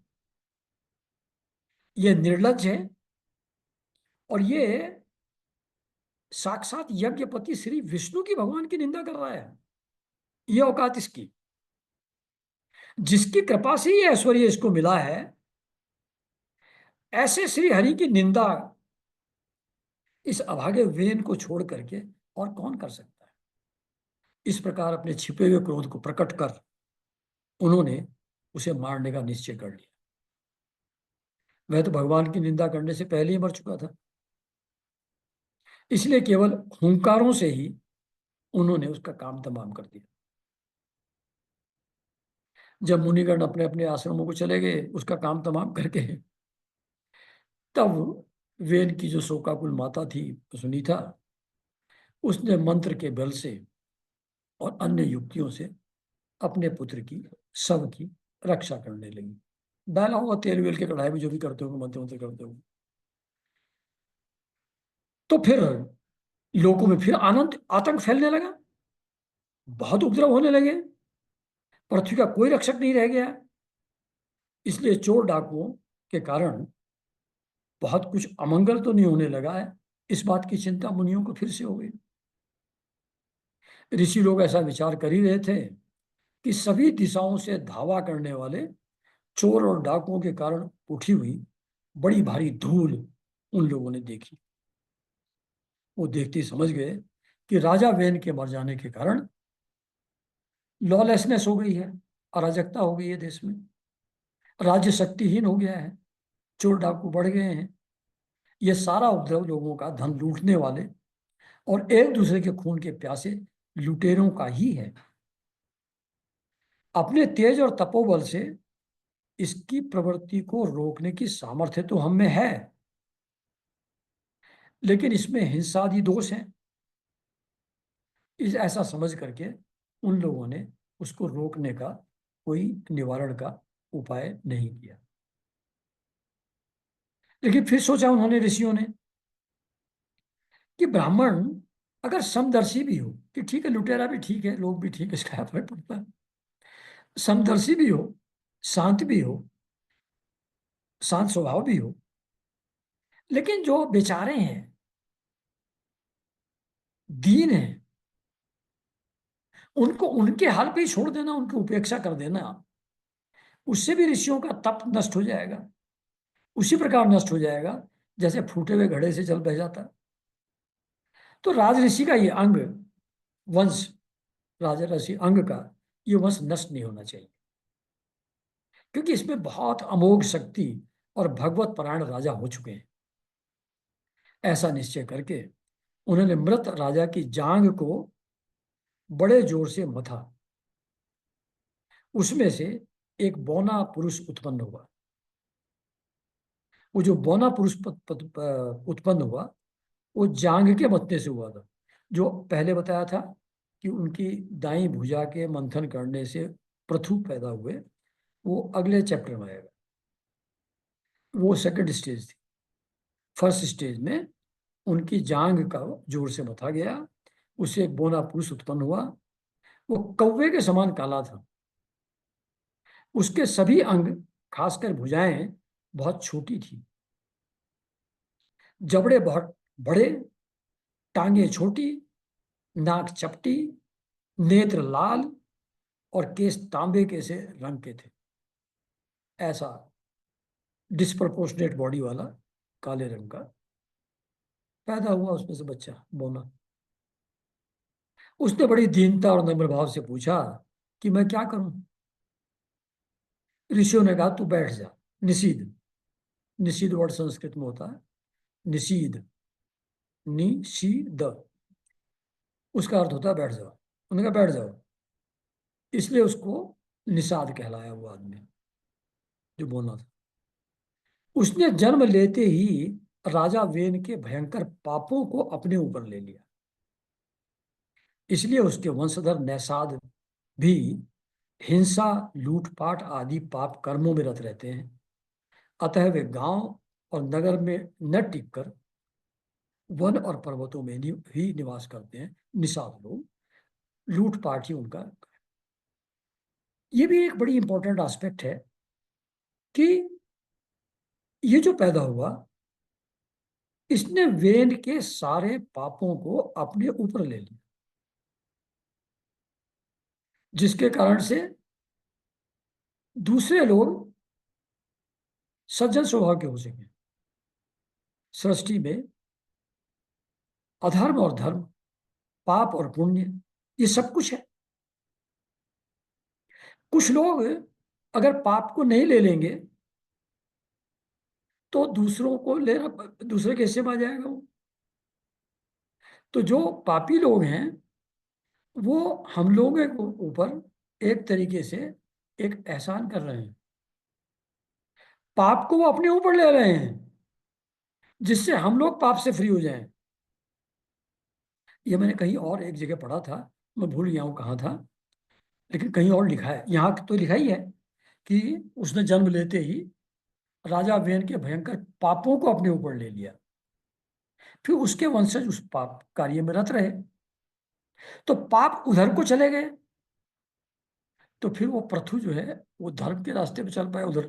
ये निर्लज है, और ये साक्षात यज्ञपति श्री विष्णु की भगवान की निंदा कर रहा है। ये औकात इसकी, जिसकी कृपा से ये ऐश्वर्य इसको मिला है, ऐसे श्री हरि की निंदा इस अभागे वेन को छोड़ करके और कौन कर सकता है। इस प्रकार अपने छिपे हुए क्रोध को प्रकट कर उन्होंने उसे मारने का निश्चय कर लिया। वह तो भगवान की निंदा करने से पहले ही मर चुका था, इसलिए केवल हुंकारों से ही उन्होंने उसका काम तमाम कर दिया। जब मुनिगण अपने अपने आश्रमों को चले गए उसका काम तमाम करके, तब वेन की जो शोकाकुल माता थी सुनीता, उसने मंत्र के बल से और अन्य युक्तियों से अपने पुत्र की शव की रक्षा करने लगी। डाला हुआ तेल वेल के कढ़ाई में जो भी करते हो मंत्र मंत्र करते हो। तो फिर लोगों में फिर आनंद आतंक फैलने लगा, बहुत उपद्रव होने लगे, पृथ्वी का कोई रक्षक नहीं रह गया। इसलिए चोर डाकुओं के कारण बहुत कुछ अमंगल तो नहीं होने लगा है, इस बात की चिंता मुनियों को फिर से हो गई। ऋषि लोग ऐसा विचार कर ही रहे थे कि सभी दिशाओं से धावा करने वाले चोर और डाकुओं के कारण उठी हुई बड़ी भारी धूल उन लोगों ने देखी। वो देखते ही समझ गए कि राजा वेन के मर जाने के कारण लॉलेसनेस हो गई है, अराजकता हो गई है देश में, राज्य शक्तिहीन हो गया है, चोर डाकू बढ़ गए हैं। ये सारा उपद्रव लोगों का धन लूटने वाले और एक दूसरे के खून के प्यासे लुटेरों का ही है। अपने तेज और तपोबल से इसकी प्रवृत्ति को रोकने की सामर्थ्य तो हम में है, लेकिन इसमें हिंसादि दोष है। इस ऐसा समझ करके उन लोगों ने उसको रोकने का कोई निवारण का उपाय नहीं किया। लेकिन फिर सोचा उन्होंने, ऋषियों ने, कि ब्राह्मण अगर समदर्शी भी हो, कि ठीक है लुटेरा भी ठीक है, लोग भी ठीक है, इसका क्या फर्क पड़ता है, समदर्शी भी हो, शांत भी हो, शांत स्वभाव भी हो, लेकिन जो बेचारे हैं, दीन है, उनको उनके हाल पे ही छोड़ देना, उनकी उपेक्षा कर देना, उससे भी ऋषियों का तप नष्ट हो जाएगा। उसी प्रकार नष्ट हो जाएगा जैसे फूटे हुए घड़े से जल बह जाता। तो राज ऋषि का ये अंग वंश, राजा ऋषि अंग का ये वंश नष्ट नहीं होना चाहिए, क्योंकि इसमें बहुत अमोघ शक्ति और भगवत परायण राजा हो चुके हैं। ऐसा निश्चय करके उन्होंने मृत राजा की जांग को बड़े जोर से मथा। उसमें से एक बौना पुरुष उत्पन्न हुआ। वो जो बौना पुरुष उत्पन्न हुआ वो जांग के मथने से हुआ था। जो पहले बताया था कि उनकी दाई भुजा के मंथन करने से पृथु पैदा हुए, वो अगले चैप्टर में आएगा। वो सेकंड स्टेज थी। फर्स्ट स्टेज में उनकी जांग का जोर से मथा गया, उससे एक बोना पुरुष उत्पन्न हुआ। वो कौवे के समान काला था। उसके सभी अंग, खासकर भुजाएं, बहुत छोटी थी। जबड़े बहुत बड़े, टांगे छोटी, नाक चपटी, नेत्र लाल और केस तांबे के से रंग के थे। ऐसा डिस्प्रपोर्शनेट बॉडी वाला काले रंग का पैदा हुआ उसमें से बच्चा बोना। उसने बड़ी दीनता और नम्र भाव से पूछा कि मैं क्या करूं। ऋषियों ने कहा तू बैठ जा। निषीद, निषीद वर्ड संस्कृत में होता है निषीद, निषीद, उसका अर्थ होता है बैठ जाओ। उन्होंने कहा बैठ जाओ, इसलिए उसको निषाद कहलाया वो आदमी जो बोलना था। उसने जन्म लेते ही राजा वेन के भयंकर पापों को अपने ऊपर ले लिया। इसलिए उसके वंशधर नैषाद भी हिंसा, लूटपाट आदि पाप कर्मों में रत रहते हैं। अतः वे गांव और नगर में न टिककर वन और पर्वतों में ही निवास करते हैं। निषाद लोग, लूटपाट ही उनका। ये भी एक बड़ी इंपॉर्टेंट एस्पेक्ट है कि ये जो पैदा हुआ, इसने वेन के सारे पापों को अपने ऊपर ले लिया, जिसके कारण से दूसरे लोग सज्जन स्वभाव के हो सके। सृष्टि में अधर्म और धर्म, पाप और पुण्य, ये सब कुछ है। कुछ लोग अगर पाप को नहीं ले लेंगे तो दूसरों को लेना, दूसरे के हिस्से में आ जाएगा वो। तो जो पापी लोग हैं वो हम लोगों के ऊपर एक तरीके से एक एहसान कर रहे हैं। पाप को वो अपने ऊपर ले रहे हैं जिससे हम लोग पाप से फ्री हो जाएं। ये मैंने कहीं और एक जगह पढ़ा था, मैं भूल गया हूँ कहाँ था, लेकिन कहीं और लिखा है। यहाँ तो लिखा ही है कि उसने जन्म लेते ही राजा वेन के भयंकर पापों को अपने ऊपर ले लिया, फिर उसके वंशज उस पाप कार्य में रत रहे, तो पाप उधर को चले गए। तो फिर वो पृथु जो है वो धर्म के रास्ते पे चल पाए उधर,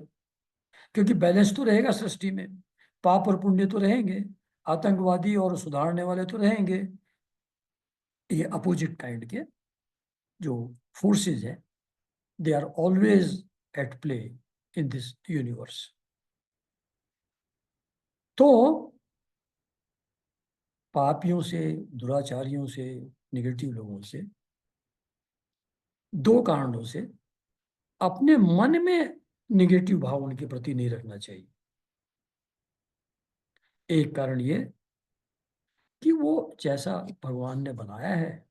क्योंकि बैलेंस तो रहेगा सृष्टि में। पाप और पुण्य तो रहेंगे, आतंकवादी और सुधारने वाले तो रहेंगे। ये अपोजिट काइंड के जो फोर्सेस है, they are always at play in this universe. तो पापियों से, दुराचारियों से, निगेटिव लोगों से, दो कारणों से अपने मन में निगेटिव भाव उनके प्रति नहीं रखना चाहिए। एक कारण ये कि वो जैसा भगवान ने बनाया है,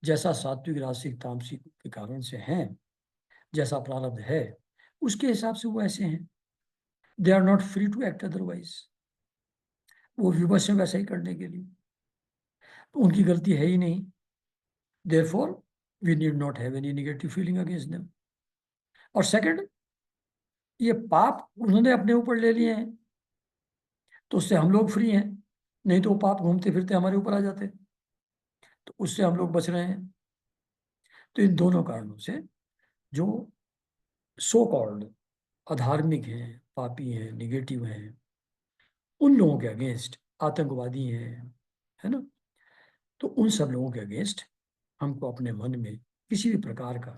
जैसा सात्विक राजसिक तामसिक के कारण से हैं, जैसा प्रारब्ध है, उसके हिसाब से वो ऐसे हैं। They are not free to act otherwise. वो विवश है वैसा ही करने के लिए, तो उनकी गलती है ही नहीं। Therefore we need not have any negative feeling against them. और सेकंड, ये पाप उन्होंने अपने ऊपर ले लिए हैं तो उससे हम लोग फ्री हैं। नहीं तो वो पाप घूमते फिरते हमारे ऊपर आ जाते, तो उससे हम लोग बच रहे हैं। तो इन दोनों कारणों से जो सो कॉल्ड अधार्मिक हैं, पापी हैं, निगेटिव हैं, उन लोगों के अगेंस्ट, आतंकवादी हैं, है ना, तो उन सब लोगों के अगेंस्ट हमको अपने मन में किसी भी प्रकार का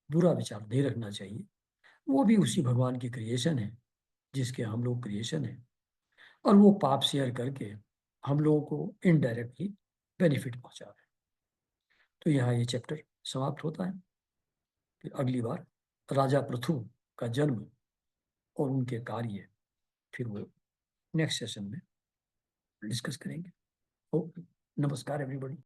बुरा विचार नहीं रखना चाहिए। वो भी उसी भगवान की क्रिएशन है जिसके हम लोग क्रिएशन है, और वो पाप शेयर करके हम लोगों को इनडायरेक्टली बेनिफिट पहुंचा रहे हैं। तो यहाँ ये चैप्टर समाप्त होता है। फिर अगली बार राजा पृथु का जन्म और उनके कार्य फिर वो नेक्स्ट सेशन में डिस्कस करेंगे। ओके, नमस्कार एवरीबॉडी।